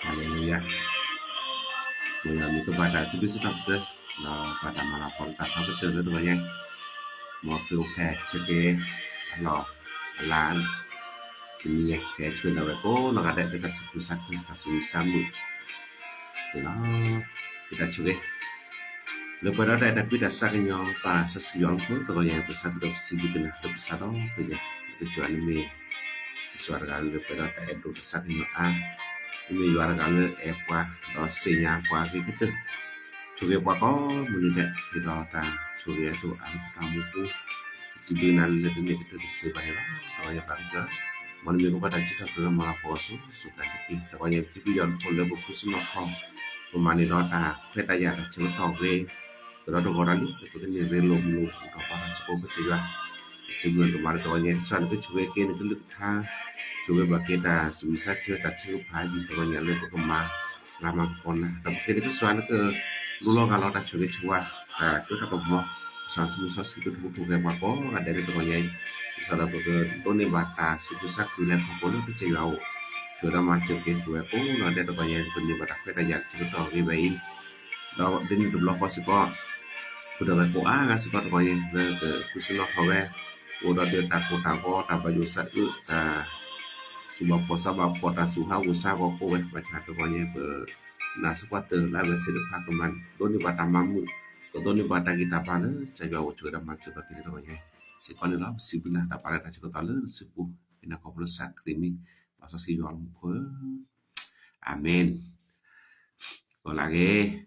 Haleluya. Mengalami kepada sebesar-besar pada malapun kata betul tuanya. Mau prepare today Allah lan ini ya cuman apa nak ada dekat sepusat kasih sambut. Kita cuba. Lepas ada tapi dasarnya pas sesuatu pun kalau yang besar bersih kena besar tu punya tujuan ini. Suara lepas ada itu dasarnya ini luar kali apa dosanya apa gitu. Cuba apa kau melihat kita tak cuba tu kamu tu jibinan lebih kita disebutnya kalau yang bangga. Mana minggu pada kita ke malaposu suka kita kalau yang jibian pun lebih khusus nak pemani rota kita ya cuba tahuเราต้องการนี่ก็เป็นเรื่องลมกับภาษาสกุลก็จะสิ่งเหล่านี้มาตัวนี้ส่วนก็ช่วยเกณฑ์ก็ลึกท่าช่วยบักเกตาสุวิสัชเชื่อตัดเชื่อพายอยู่ตัวนี้เลยก็มาลามาคนนะแต่บักเกตก็ส่วนก็รู้ล่อกันเราตัดช่วยช่วยช่วยกับหมอส่วนสมุทรสาครก็ถูกแก่มาก็ada diตัวนี้ส่วนก็ตัวนี้บัตตาสุวิสัชคือแล้วคนก็จะเอาช่วยเรามาเจอเกณฑ์ตัวก็adaตัวนี้ตัวนี้บัตรก็ได้อยากช่วยต่อไปไปเราเดินตัวเราก็สิก็Udah ko nga sipat ko yin ke kusino hawe udah dia takut ko ta bayu sa ta subab ko sabab ko ta suha usa ko we baca to ko yin be na sipat la be se pa ko man doni bata mamu ko doni bata kita pala jaga wo chuda ma chuba ki to yin si ko la sibina ta pala ta ko ta le sipu ina ko plus sakrimi pasal si yo ko amen ko lagi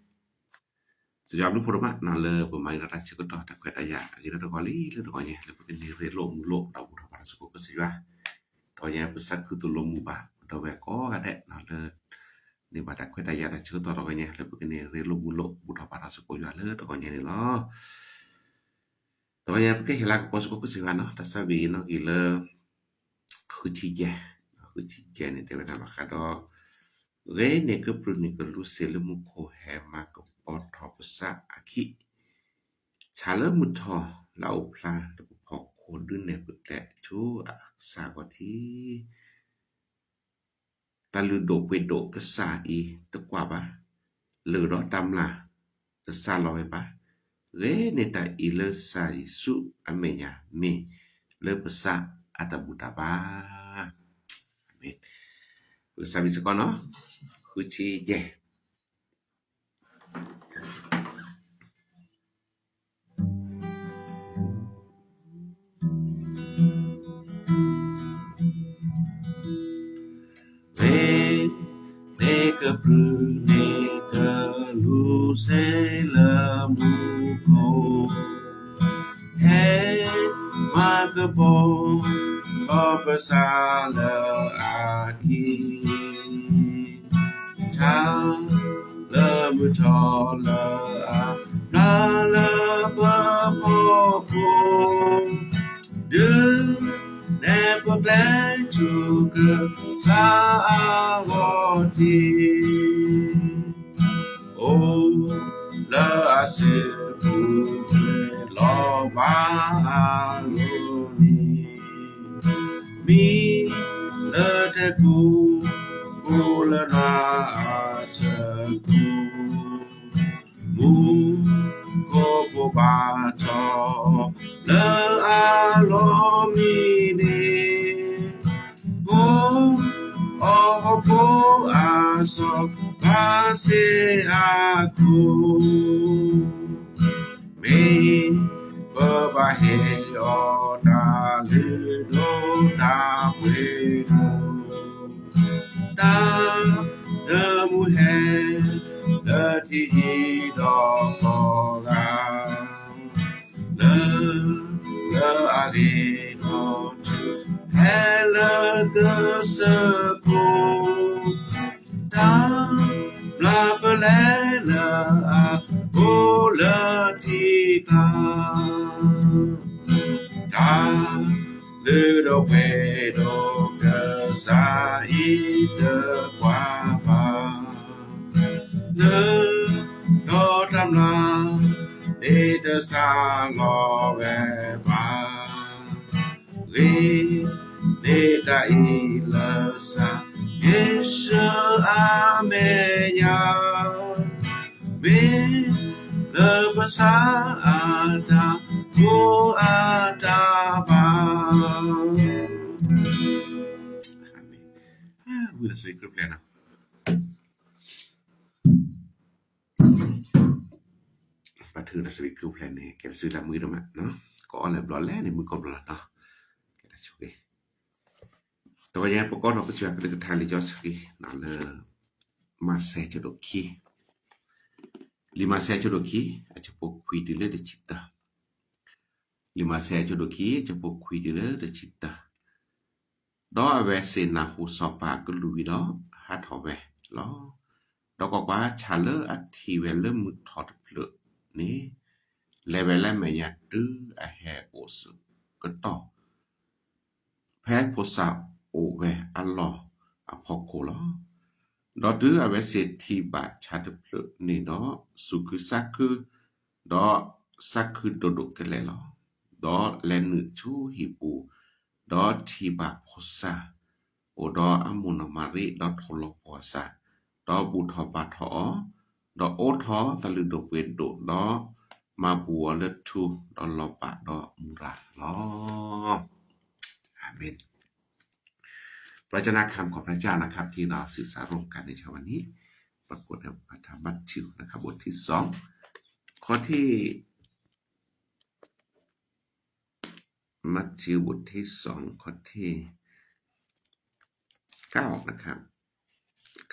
Sejauh ini pura nak le pemain rata cikgu dah tak kata ya kita tu kali le tu kanya le bukan ni relok mulok dah pura pada suku kesihah tonya besar ku tu lomu ba dah weko ada nak le ni pada kata ya dah cikgu dah kanya le bukan ni relok mulok budak pada suku ya le tu kanya ni lah tonya bukan hilang ko suku kesihah no dah sabi no gila hucija ni dia nama kado re ne ke pru ni ke lu selemu ko hema koทอภาษาอาคิชาเลมุทอลาวพลาพอโคดึนในปุแตชูสากอที่ตะลุโดเปโดกะสาอีตะกว่าบะเลอดอตำล่ะตะซาลอยบะเรเนตาอีเลซาอิสุอเมญาเมเลภาษาอัตบุตาบาอาเมนภาษาวิสกอเนาะคือชีเยNeka luselamu ko Hey magabo obasala aki Cha lamu tola la la pa po ko Du never glad to go sa awati Oh la asebu lo ba aloni Mi la te ku ula na asebu Mu ko po ba cho la alomi ni Oh ko aso pase aku me babahe oda le do da we da mu he da ti do ko ga le ade no Hello the circle down la balena ola tika down do puedo sair de guapa le do tamla de sango ba re de da ilasa Yeshu amenya be le pasada ku adaba Udah sering grup ya nah. Patut dah sering grup ni. Kita sudahมือdah no. Ko on le blol le niมือko blol no. Kita cuy. ตัวอย่างประกอบเราก็จะเป็นทางลิจอสกีนั่นเลยมาเซจโดคีlima sia jodoki aja pokui dile de cita lima sia jodoki aja pokui dile de cita do ave sena hu sopa ko lui do hat howe lo do ko kwa chale athi wele mu thot plu ni level me ya tu a he os ko to phe posa o we allo apoko lo đó thứ à về sẽ thi bát chát được nè đó suku saku đó saku dodo cái lẽ đó lên nữ chú hipu đó thi bát posa ở đó amunamari đó tholo posa đó bu thọ bát thọ đó ô thọ ta lư đồ quên đồ đó ma bùa lết thu đó lo bát đó mura lo amenพระเจ้าคำของพระเจ้านะครับที่เราศึกษาร่วมกันในเช้าวันนี้ปรากฏในพระธรรมมัทธิวนะครับบทที่2ข้อที่มัทธิวบทที่2ข้อที่9นะครับ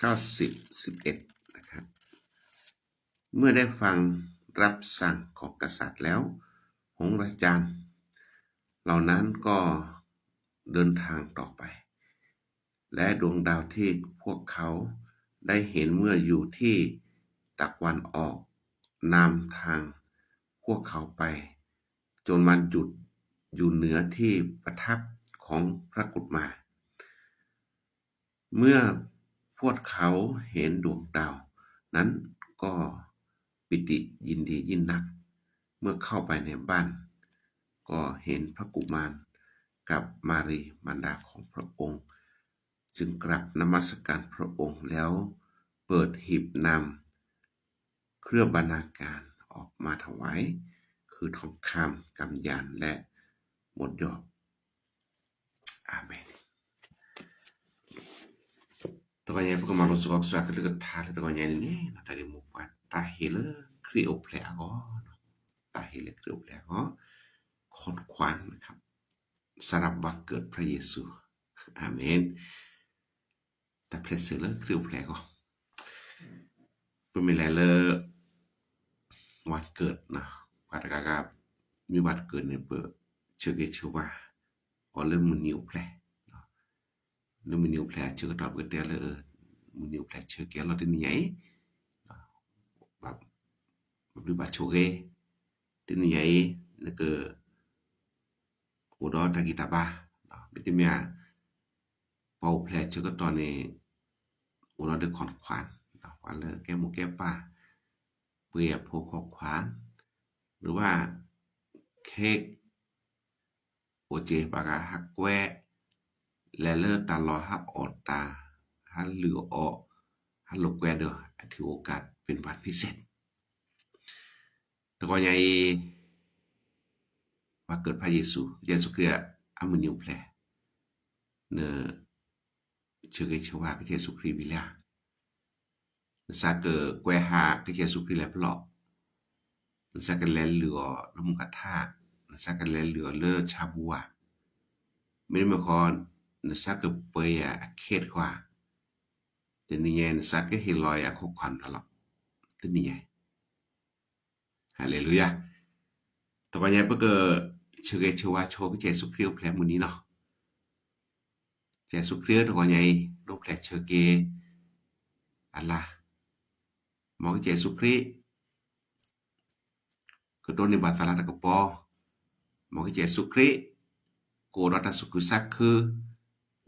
90 11นะครับเมื่อได้ฟังรับสั่งของกษัตริย์แล้วหงส์อาจารย์เหล่านั้นก็เดินทางต่อไปและดวงดาวที่พวกเขาได้เห็นเมื่ออยู่ที่ตะวันออกนำทางพวกเขาไปจนมันหยุดอยู่เหนือที่ประทับของพระกุฎมาเมื่อพวกเขาเห็นดวงดาวนั้นก็ปิติยินดียิ่งนักเมื่อเข้าไปในบ้านก็เห็นพระกุมารกับมารีมารดาของพระองค์จึงกราบนมัสการพระองค์แล้วเปิดหีบนำเครื่องบรรณาการออกมาถวายคือทองคำกำยานและหมดยอดอาเมนตัวอย่างพวกมาลงสุขสักดิ์ก็ทาตัวอย่างนี้นะแต่มุกว่าตาเฮลคริโอแพลก็ตาเฮลคริโอแพลก็คนขวัญนะครับสำหรับวันเกิดพระเยซูอาเมนแต่เพลเซอร์คริวแพลก็เป็นมีอะไรเลยวันเกิดนะวันกามีวันเกิดเนี่ยเปิดเชื่อเกชื่อว่าก็เริ่มมือนิวแพลเริ่มมือนิวแพลเชื่อตอบกันแต่เลยมือนิวแพลเชื่อแกเราได้นี่ไงแบบดูบัตรโชเกได้นี่ไงแล้วก็อุดรตะกิตาบาไม่ได้มีเป่าแผลเชื่อก็ตอนนี้เราได้ขอนขวานวันเลยแก้หมูแก้ป้าเปรียบพวกขอนขวานหรือว่าเค้กโอเจปากาฮักแวะและเลิศตาลอฮักออดตาฮักเหลือออกฮักลกแวะเด้อถือโอกาสเป็นวันพิเศษแต่ก็ยังว่าเกิดพระเยซูคริสต์อามือนิวแผลเนเชื่อเชื่อว่าเยซูคริสต์วิลาซาเกแกวหาเยซูคริสต์แล้วปลอกซาเกแลเหลือลมกระทาซาเกแลเหลือเลอชาบัวไม่ได้มาคอนซาเกเปยเขตกว่าแต่นี่ไงซาเกเฮลอยคควันตลอดแต่นี่ไงฮาเลลูยาต่อไปเนี่ยเพื่อเชื่อว่าโชว์เยซูคริสต์แผลมื้อนี้เนาะเยซูคริสต์ก็ใหญ่รูปแผลเชื่อเกอัลลาห์มองเยซูคริสต์ก็โดนในบาตาลาตะกปอมองเยซูคริสต์โก data suku sakhe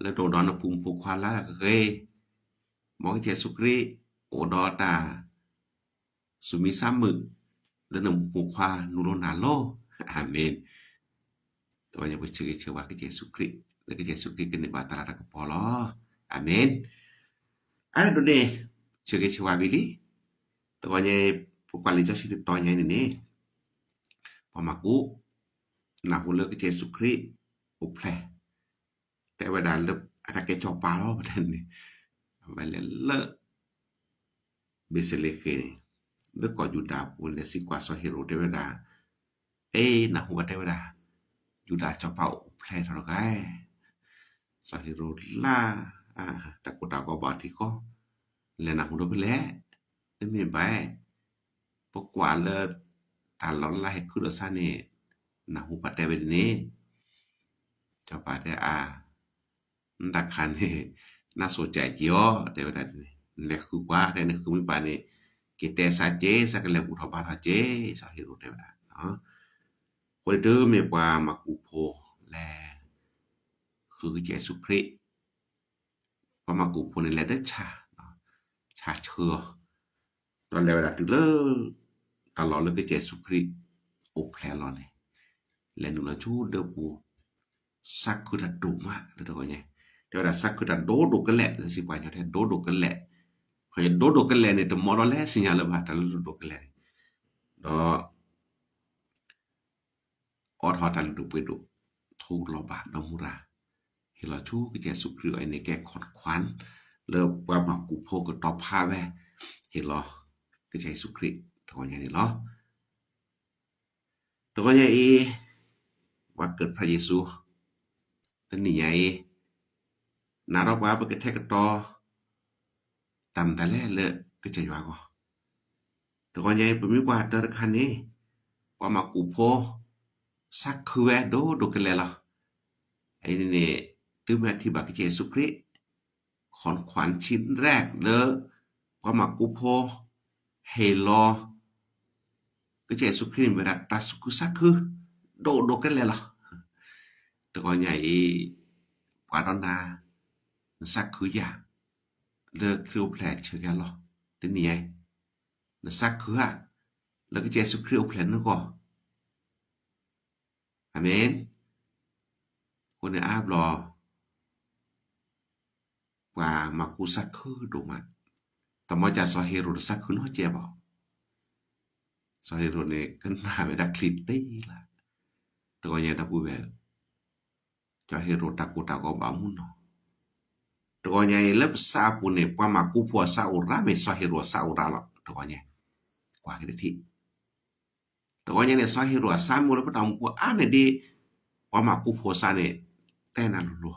le do don pum pu kwala re mo je sukri o data sumi samu le no pu kwa nulo nalo amen to ya bu chiri chewa ke je sukri le ke je sukri ke ne batara ka polo amen ana do ne chiri chewa bili to ya pu kwali ja sidi to nya ni pamaku na hu le ke je sukri o pleแต่เวลาเลอะque cho palo batene vale le bisele ke le ko juda pu le si kwa so hero de weda na hu de weda juda cho pa ple ro ga so hero la ta ko ta ko ba ti ko le na hu do ple te me ba po kwa le ta lo la he ku do sa ne na hu pa de weda ne cho pa deดักคันน่าสนใจเกี่ยวแต่ว่าแลคือกว่าแต่นี่คือมีปานนี่กิเตซาเจสักแลอุทบาทเจสาฮิโรเตวดาเนาะคนเดิมมีว่ามักอุโพแลคือเยซูคริสต์พอมักอุโพนี่แลได้ชาเชื่อตอนแล้วเวลาตึกเลยตลอดเลยก็เยซูคริสต์อุแพลลอนี่และนุละชูเดปูสักคือดัดดุมากแล้วตัวเนี่ยแต่ว่าสักคือดัดโดดกันแหละสิว่าเนี่ยโดดกันแหละเขาจะโดดกันแหละเนี่ยตมอดแล้วสิญาณบาตะโดดกันแหละดอออดฮอตันดุไปดุทูลบาดมุราเฮลาชูก็จะสุคริไอในแก่ขอนขวัญแล้วว่ามากูโพก็ตอบพาแวเฮลอก็จะสุคริตัวอย่างนี้เนาะตัวอย่างอีว่าเกิดพระเยซูตนี่ใหญ่นารบว่าบ่เกิดแท้ก็ต่อตำแต่แลเลก็จะว่าก็ตัวใหญ่บ่มีกว่าตะคันนี้ว่ามากูโพสักคือแวโดกันแล้วล่ะไอ้นี่ตึมอธิบายกับเยซูคริสต์ของขวัญชิ้นแรกเด้อว่ามากูโพเฮโลก็เยซูคริสต์เวลาตัสกุสักคือโดกันแล้วล่ะตัวใหญ่กว่าดนาสักคืออย่างเลิกคริวแผลเชื่อกันหรอตึนี่ไงสักคือแล้วก็เยซูคริสต์แผลนั่นก็อาเมนคนอาบรอว่ามากูสักคือดูมาแต่มาจะสอเฮโรสักคือน้อเจ็บบ่สอเฮโรเนี่ยกันหาเวลาคลิปได้ล่ะตัวใหญ่ตะปูเวจะเฮโรตะกูตะก็บามุนเนาะตัวใหญ่เล็บซาปูเนี่ยว่ามากูพัวซาอุราไม่สอเฮโรซาอุราหรอกตัวใหญ่กว่ากันทีตัวใหญ่เนี่ยสอเฮโรซามูแล้วก็ต้องกูเนี่ยดีว่ามากูพัวซาเนี่ยแต่นั้นรัว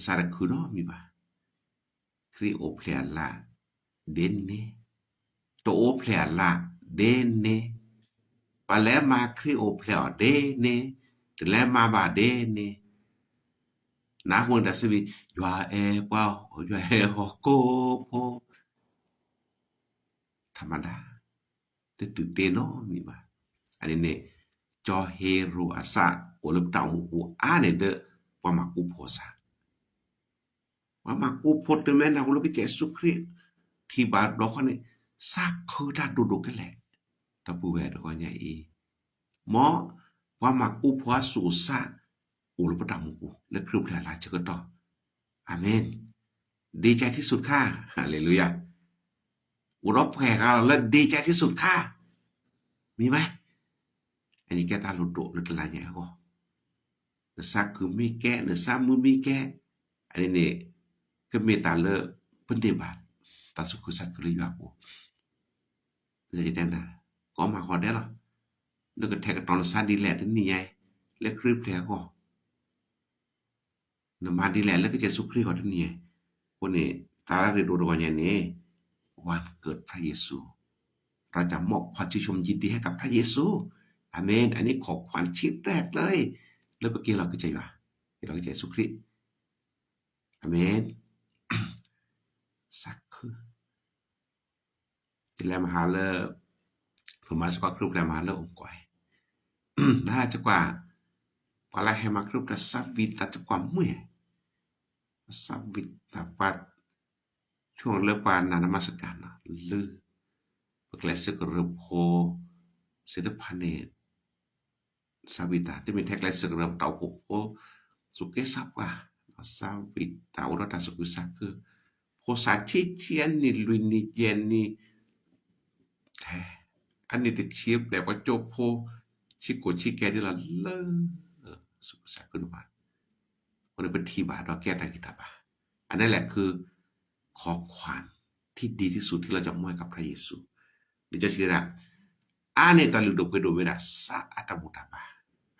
สารคือเนาะมีบ่คริโอเพลลาเดนเนโตโอเพลลาเดนเนปะแล้วมาคริโอเพลเดนเนแต่แล้วมาบาเดนเนนาฮวนดาสิบิยัวเอปายัวเอโฮโกโพธรรมดาตึกเตเนาะมีบ่อันนี้เนี่ยจอเฮโรอาซาโอลบตาอูเนี่ยเด้อว่ามากูโพซาว่ามากูโพตแม่นเอาแล้วก็เยซูคริสต์ที่บาดดอกนี่ซักคือดาดุกันแหละตะปูแวดก็ใหญ่หมอว่ามากูพัวสู่ซาอุลปตามูและครูพระราชก็ต่ออาเมนดีใจที่สุดค่ะฮาเลลูยาอุรบแขกแล้วดีใจที่สุดค่ะมีไหมอันนี้แกตาลุโดหรือตะลาใหญ่ก็ซักคือมีแก่หรือซ้ำมือมีแก่อันนี้เนี่ยก็เมตาเลปฏิบัติตาสุขสัตว์กริยาบ่จะได้นะก็มาขอได้หรอแล้วก็แทกตอนซาดีแลนี่ไงและคริปแท้ก็นมาดีแลแล้วก็จะสุคริก็นี่คนนี้ตาเรดูว่าอย่างนี้วันเกิดพระเยซูเราจะมอบความชื่นชมยินดีให้กับพระเยซูอาเมนอันนี้ขอบขวัญชิ้นแรกเลยแล้วเมื่อกี้เราก็ใจว่าเราก็ใจสุคริอาเมนสักคือที่แล้วมหาเลผมมาสกครูแล้วมหาเลองค์ก่อยน่าจะกว่า pala hemakrup da savitaจะความมุ่ยsavita pat ช่วงเลิกปานนานมาสการนะลือปกเลสกระโพเสด็จพันเนสาวิตาที่มีแท็กเลสกระเต่าโคสุเกสับว่าสาวิตาอุรตาสุกุสักคือโพสาชิเชียนนี่ลุยนี่เย็นนี่แท้อันนี้ติดเชียบแบบว่าโจโพชิโกชิแกนี่ละเลอสุกุสักขึ้นมาคนนี้เป็นทีบาดอกแก้ตากิตาบาอันนั้นแหละคือของขวัญที่ดีที่สุดที่เราจะมอบกับพระเยซูนี่จะชื่อว่าอันนี้ตาลุดไปดูเวลาสะอาดมุตาบา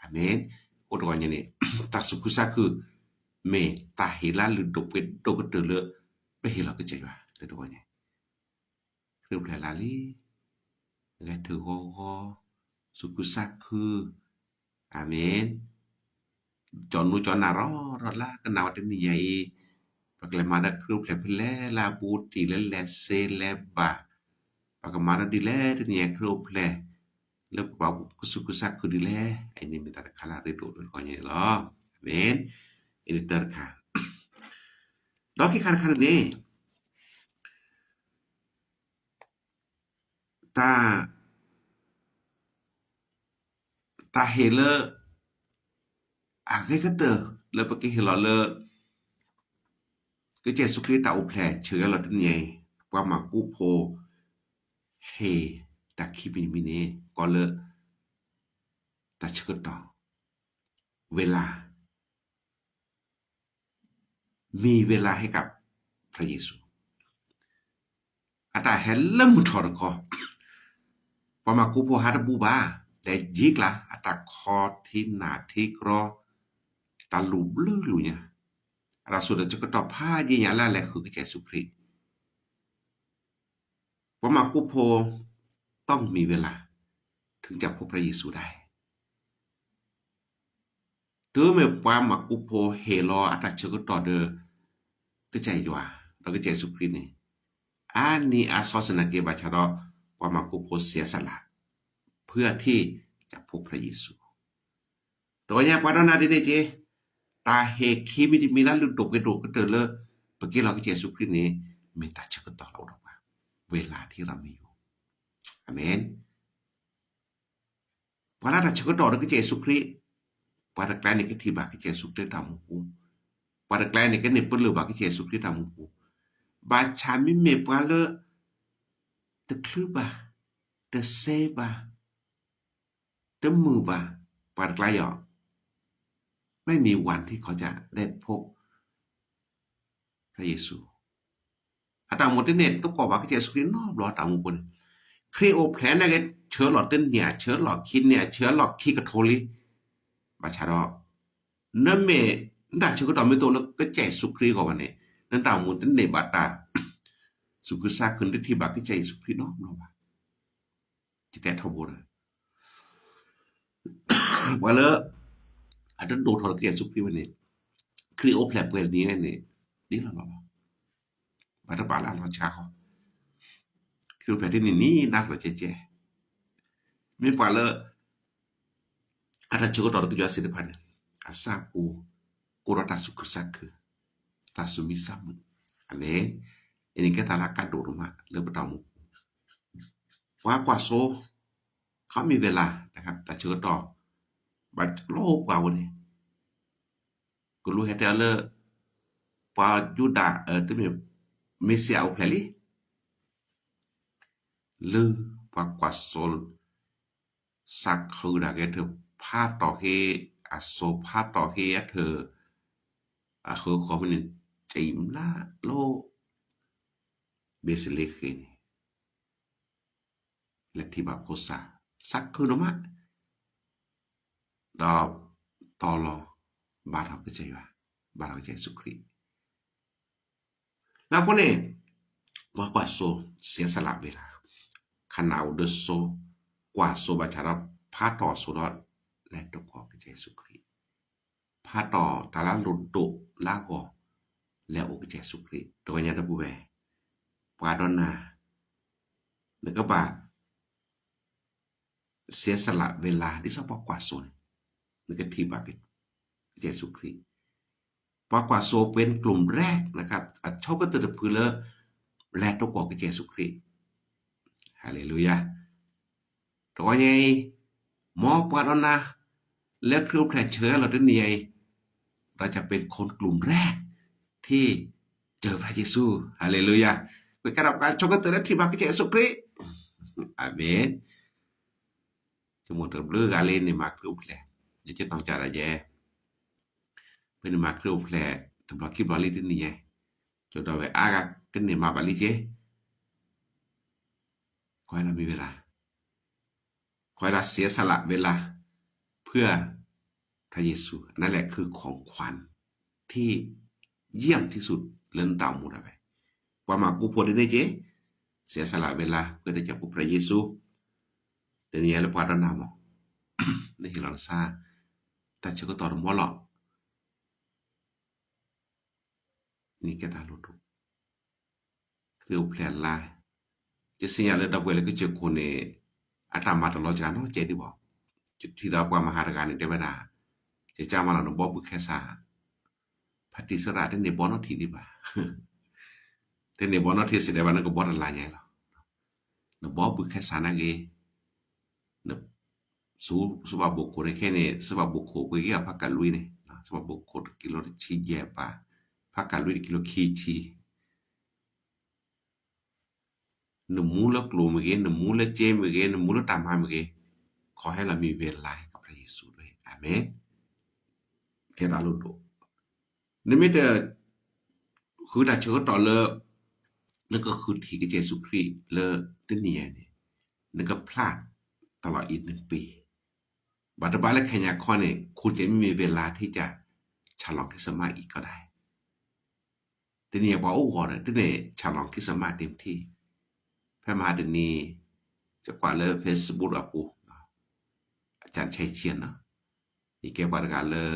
อาเมนโอ้ตัวนี้เนี่ยตาสุขุสักคือเมตาเฮลาลุดไปดูก็เดือดไปเฮลาก็เจ๋งว่ะเลยตัวนี้คือเพลลาลีและถือโฮสุขุสักคืออาเมนจอนนูจอนนารอรอละกันนาวเต็มนี่ใหญ่Bagaimana grup level la buti le se leba bagaimana di le dunia grup le lepa kusukusak ku di le ini minta kala redo konya lo amen ini terka doki kan ni ta hele cái kata le pakai hele le cái chế xuất ta ốp lẻ chứa là cái này qua mà cú po he ta khi mình nè có lẽ ta chứa đóเวลามีเวลาให้กับพระเยซูอาตาเห็นเริ่มถอดคอพอมากูโพหาตบูบาแต่ยิกละอาตาคอที่หนาที่กรอตาลุบลื้อลุเนี่ยเราสุดจะก็ตอบผ้ายี่อย่างละแหละคือพระเยซูคริสต์พอมากูโพต้องมีเวลาถึงจะพบพระเยซูได้ถือไม่ว่ามากูโพเฮโลอาตาเชื่อก็ต่อเดอก็ใจอยู่อ่ะเราก็ใจสุคริสต์นี่อันนี้อาซอสนาเกบาชาดอว่ามากูโพเสียสละเพื่อที่จะพบพระเยซูตัวอย่างว่านาดีเจตาเฮคีมิดิมิลาลุดกก็เตอเลเมื่อกี้เราก็ใจสุคริสต์นี่ไม่ตัดเชื่อก็ต่อเราดอกว่าเวลาที่เรามีอยู่อาเมนว่าเราเชื่อก็ต่อเราก็ใจสุคริสต์pada klan ni kiti ba ke Yesus Kristus tamuku pada klan ni ke ni perlu ba ke Yesus Kristus tamuku ba chami me pala te kluba te seba teมือba pada klan อ่ะไม่มีวันที่เขาจะได้พบพระเยซูอาตาหมดเนี่ยต้องบอกว่าke Yesus Kristus นอบรอตามุกุนครีโอแพลนนะกันเชื้อหลอดเต้นเนี่ยเชื้อหลอดคิดเนี่ยเชื้อหลอดขี้กระโทลีบาชาดอนั่นเมน่าเชื่อก็ต่อไม่ตัวแล้วก็ใจสุครีกว่าเนี่ยนั่นต่างมุนตั้งเนบาตาสุขสักขึ้นได้ที่บาก็ใจสุครีน้องเราว่าจะแต่ทบเลยว่าแล้วอาจจะโดนทอร์เกียสุครีวันนี้ครีโอแพลเปิดนี้เนี่ยนี่เราบอกบาตาบาลาเราช้าเขาครีโอแพลที่นี่นักเราเจ๊ไม่ป่าแล้วada cukup orang tujuan sedepan asaku kurata suku saku tasumi samu amen ini kita lakukan di rumah lebih tamu ว่ากว่าโซเขามีเวลานะครับแต่เชื่อต่อบัดโลกกว่าวันนี้ก็รู้เหตุการณ์เลยพอยูดาที่มีเมสเซียอุเพลีลือว่ากว่าโซสักคือได้แก่เธอพาต่อเฮอโซพาต่อเฮเธอคือขอมันใจมละโลเบสเลกนี่และที่แบบโคซาสักคือโนมะดอกตอลอบาทเราก็ใจว่าบาทเราใจสุครีแล้วคนนี้ว่ากว่าโซเสียสละเวลาขนาดเดโซกว่าโซบาชาราพาต่อโซดอและตกออกใจสุครีพาต่อตาลาลุดโตลากอแล้วอกใจสุครีตัวนี้ดับเบิลปาดอนาแล้วก็บาทเสียสละเวลาที่สปอกกว่าส่วนนึกที่บากิ เยซูคริสต์เพราะกว่าโซเป็นกลุ่มแรกนะครับชอบก็ตื่นพื้นเลยแรกตัวกว่าเยซูคริสต์ฮาเลลูยาตัวใหญ่หมอปวดนะเลือกครูแผลเชื้อเราด้วยเนี่ยเราจะเป็นคนกลุ่มแรกที่เจอพระเยซูฮาเลลูยาเป็นการรับการชอบก็ตื่นที่มาเยซูคริสต์อาเมนจมูกเติมเลือกอะไรนี่มาครูแผลเดี๋ยวจะต้องจ่ายอะไรเป็นมาครูแผลทำให้คิดว่าลิที่นี่ไงจนเราไปอากันกันเนี่ยมาบาลิเจคอยเรามีเวลาคอยเราเสียสละเวลาเพื่อพระเยซูนั่นแหละคือของขวัญที่เยี่ยมที่สุดเรื่องดาวมุดไปว่ามากูพูดได้เจเสียสละเวลาเพื่อได้จะพบพระเยซูเดี๋ยวนี้เราพอเรานำในหลังซาแต่เชื่อก็ต่อรมอหรอกนี่แกตาลุตุคือแผลลายจะสิ่งอะไรดับเบิลก็จะคนเนี่ยอาตมาตลอดการเนาะเจดีบอกจุดที่เราว่ามาหาการในเดวดาจะจ้ามาเราบอกบุคแค่สาพัติสระที่ในบอนอทีดีบ่าที่ในบอนอทีเสด็จวันนั้นก็บอนอะไรไงล่ะเราบอกบุคแค่สานักเองเราสู้สบายบุคคลแค่เนี่ยสบายบุคคลก็ยังพักกันลุยเนี่ยสบายบุคคลกิโลชีเย่ป่าพักกันลุยกิโลขี้ชีหนึ่งมูลกลุ่มเองหนึ่งมูลเจมเองหนึ่งมูลตามหาเองขอให้เรามีเวลากับพระเยซูด้วยอาเมนแค่ตาลุโตนี่ไม่แต่คือถ้าเชื่อต่อเลยนั่นก็คือที่เยซูคริสต์เลยที่นี่เนี่ยนั่นก็พลาดตลอดอีก1 ปีบัดบาและแค่ยาข้อเนี่ยคุณจะไม่มีเวลาที่จะฉลองคริสต์มาสอีกก็ได้ที่นี่บอกโอ้โหเนี่ยที่นี่ฉลองคริสต์มาสเต็มที่พระมหาเดนีจะกว่าเลยเฟซบุ๊กอ่ะปูอาจารย์ชัยเชียนเนาะอีกแกบอกกันเลย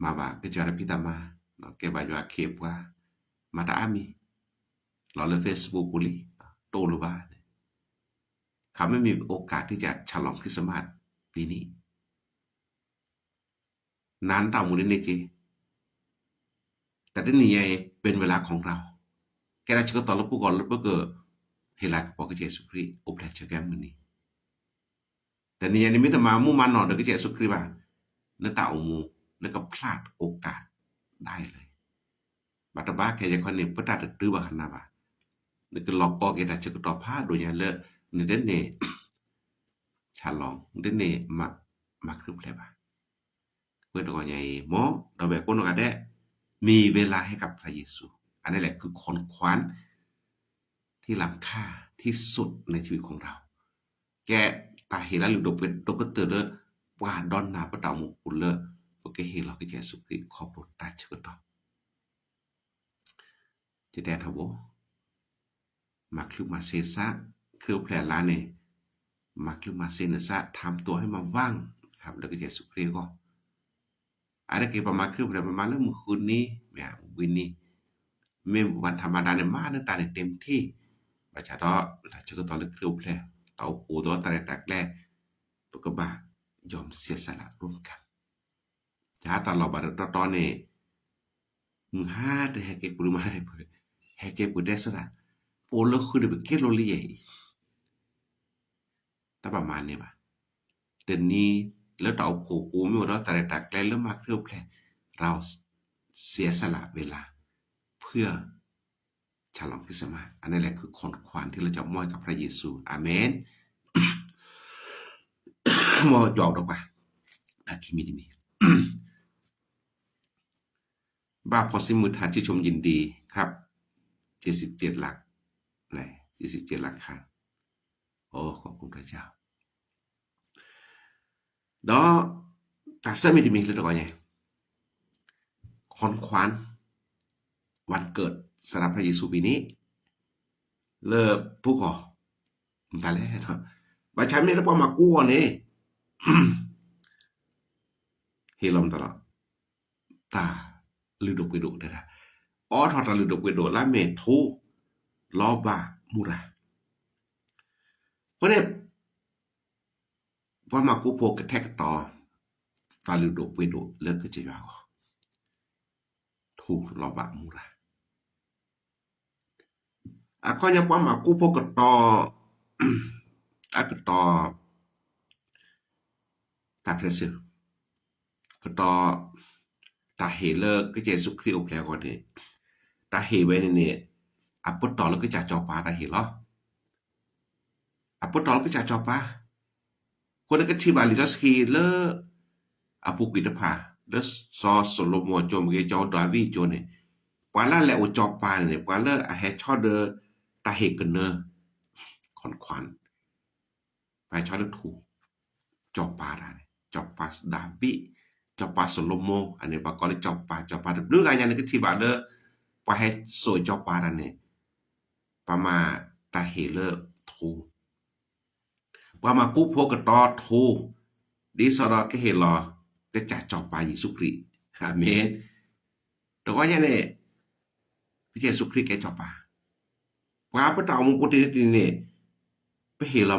มาว่าก็จะรับพิธามาเนาะแกบอกว่าเคปว่ามาตาอามีเราเลยเฟซบุ๊กกุลีโตหรือว่าเขาไม่มีโอกาสที่จะฉลองคริสต์มาสปีนี้นานตามมูลนิธิแต่ที่นี่เป็นเวลาของเราแกได้เชื่อต่อแล้วผู้ก่อนแล้วเพื่อเกิดเฮลักบอกกับเยซูคริสต์อุปถัมภ์เชื่อแกมือนี้แต่นี่ไม่ต้องมามุ่งมันหนอนเด็กเยซูคริสต์ว่านั่นตาอมูนั่นก็พลาดโอกาสได้เลยบัตรบ้าแกจะคนนี้พุทธะตื้อบ้าขนาดว่านั่นก็ล็อกก็แกได้เชื่อต่อผ้าโดยยังเลิกในเด่นเนี่ยฉลองเด่นเนี่ยมาครึบเลยบ้าเพื่อนตัวใหญ่หมอเราแบบคนกันได้มีเวลาให้กับพระเยซูอันนี้แหละคือคนขวัญที่ล้ำค่าที่สุดในชีวิตของเราแกตาเห็นแล้วหรือดกเป็นดกก็เตือนเลยว่าดอนนาพระดาวมุกุลเลยโอเคเห็นเราก็เยซูคริสต์ขอบรตาเชิดต่อจะได้ทว่ามาคลึมาเซซ่าเครือแผลลาเนี่ยมาคลึมาเซนซ่าทำตัวให้มาว่างครับแล้วก็เยซูคริสต์ก็อะไรเกี่ยวกับมาคลึแผลประมาณเรื่องมื่อคืนนี้แบบวินนี้ไม่วันธรรมดาเนี่ยมาเนี่ยตาเนี่ยเต็มที่ประชาชนถ้าเชื่อต่อเรื่องเครือแผลเต่าปูตัวตาเนี่ยแตกแรกปกบายอมเสียสละร่วมกันจ้าตลอดบัดตอนนี้มึงห้าแต่แหกเก็บปุริมาให้เพื่อแหกเก็บปุริได้สละปูเลิกคือเดี๋ยวไปเก็บโรลี่ใหญ่ถ้าประมาณนี้ป่ะเดี๋ยวนี้แล้วเต่าปูไม่หมดแล้วแต่แตกแรกแล้วมาเครือแผลเราเสียสละเวลาเพื่อฉลองคริสต์มาสอันนั้นแหละคือของขวัญที่เราจะมอบกับพระเยซูอาเมนมอจอกดอกป่ะอาคิมิดิมีบ้าพอสิมุทาที่ชมยินดีครับ77 หลักเลย77 หลักค่ะโอ้ขอบคุณพระเจ้าดอตักเสมิดิมีเลยตัวไงคอนขวัญวันเกิดสำหรับพระเยซูปีนี้เลิกผู้ก่อตายแล้วเนาะบัดฉันไม่ได้พอมากู้นี่เฮลอมตลอดตาลือดกไปดูได้ละอ๋อทอดลือดกไปดูละเมทูลอบามูระเพราะเนี่ยพอมากู้โปกระแทกต่อ ตาลิโดเปโดเลิกก็จะยาวถูกรอบะมูระก็ยังว่ามากูพกต่อก็ต่อตาเพรสก็ต่อตาเฮเลก็จะสุครีโอแพลก่อนนี่ตาเฮไว้นี่ปต่อแล้วก็จะจอปาตาเฮเหรอปต่อแล้วก็จะจอปาคนนั้นก็ที่บาลิจัสคีเลปุกิตภาเลซอสโลโมโจมเกจอดาวีโจนี่ปาลาและโอจอปานี่ปาลาอะเฮชอเดตาเฮกันเนคอนควันไปชอดถูจอปาได้จอปาดาวิจอปาสโลโมอันนี้ปากอเลยจอปาหรืออย่างนึงก็ที่บาเลไปให้สวยจอปานั่นนี่ประมาตาเฮเลถูประมากุโพกตอถูดิสรอก็เฮลอก็จะจอปายิสุคริอาเมนแต่ว่าอย่างนี้พระเยซูคริสต์แกจอปาว่าพระตามุปตินี่ไปเฮล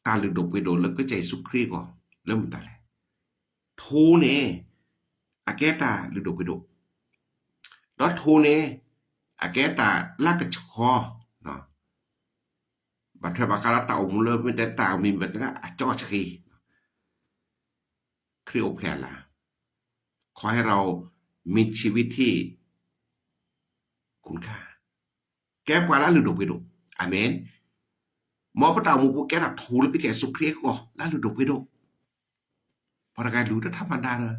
ตาลิโดเปโดแล้วก็ใจสุคริสต์ก็เริ่มตาแลทูนี่อาแกตาลิโดเปโดดอทูนี่อาแกตาลากะชอเนาะบัดทบากาลตาอมุเลมีแต่ตามีบัดละจอชคีคริโอแพลาขอให้เรามีชีวิตที่คุณค่าแก้ปวาละลิโดเปโดอาเมนมอพระตามุปแกรับทูแล้วก็แจสุคริสต์ก็ละลิโดเปโดพอการรู้ธรรมดาเด้อ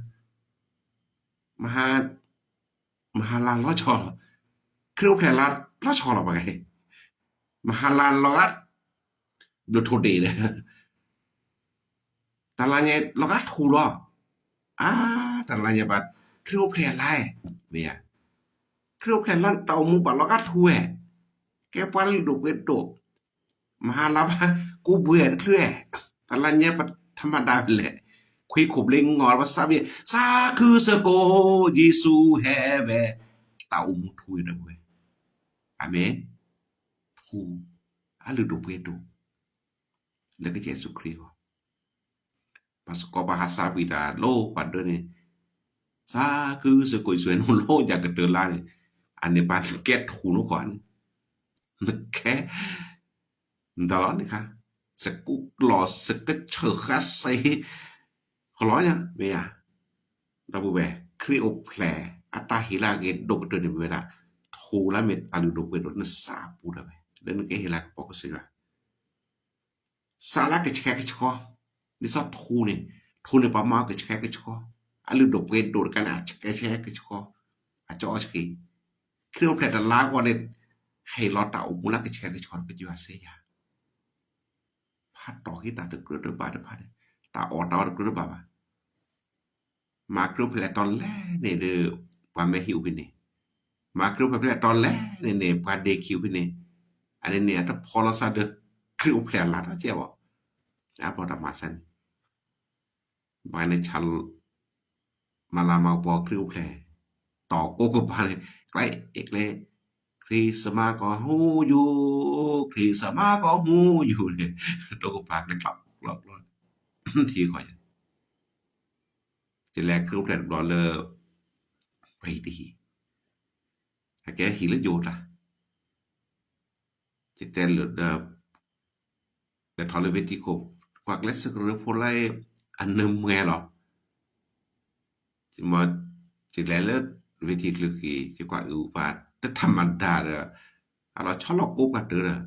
มหาลานล้อชอคริโอแพลาล้อชอหรอบ่ไงมหาลานล้อdo thode de talanya logat hulo talanya bat krio phle lai me ya krio phle lan tau mu ba logat hue ke pal do ke to mahalaba ku bue kre talanya bat thamada le khui khub le ngor ba sa bi sa khu se ko jesu have tau mu thui de we amen thu alu do pe toแล้วก็เยซูคริสต์ภาษากbahasaภาษาวิดาโลปัดเดนี่ซาคือสกุยสวยนโลอยากกระเตอลานี่อันนี้บาดแก้ถูนก่อนนึกแค่ดอนี่ค่ะสกุหลอสกเชอคาไซขอร้อยเนี่ยเมียระบุแบคริโอแพลอัตาฮิลาเกดกเตนี่เวลาทูละเมตอาลุดเวดนซาปูดะเวเดนเกฮิลาปอกซิว่าSalah ke cheke chko ni sa thu ni pa ma ke cheke chko alu do pe do kan a cheke chko a cho chki krio plet la ko ne hai lo ta u la ke cheke chko ke ju ase ya phat to hi ta de kru de ba de phat ta o ta de kru de ba ma krio plet ton le ne de pa me hiu bi ni ma krio plet ton le ne pa de kiu bi ni ane ne ta phola sa de krio plet la ta che ba apa ta masan ba ne chal malama bo krio plet to ko ko ba ne kai ek le Krisma ko hu yu Krisma ko hu yu ne to ko pak ne klap klap lo ทีข่อยจะแลกครูแพลตบอลเลอร์ไปดีถ้าแกหิละโยดล่ะจะแต่เหลือแต่ทอลเวติโคกวักเลสกระโพไลอันนึมแงหรอจะมาจะแลเลเวทีคลึกีจะกว่าอุปาแต่ธรรมดาเด้อเราชอบลอกกุกันเด้อ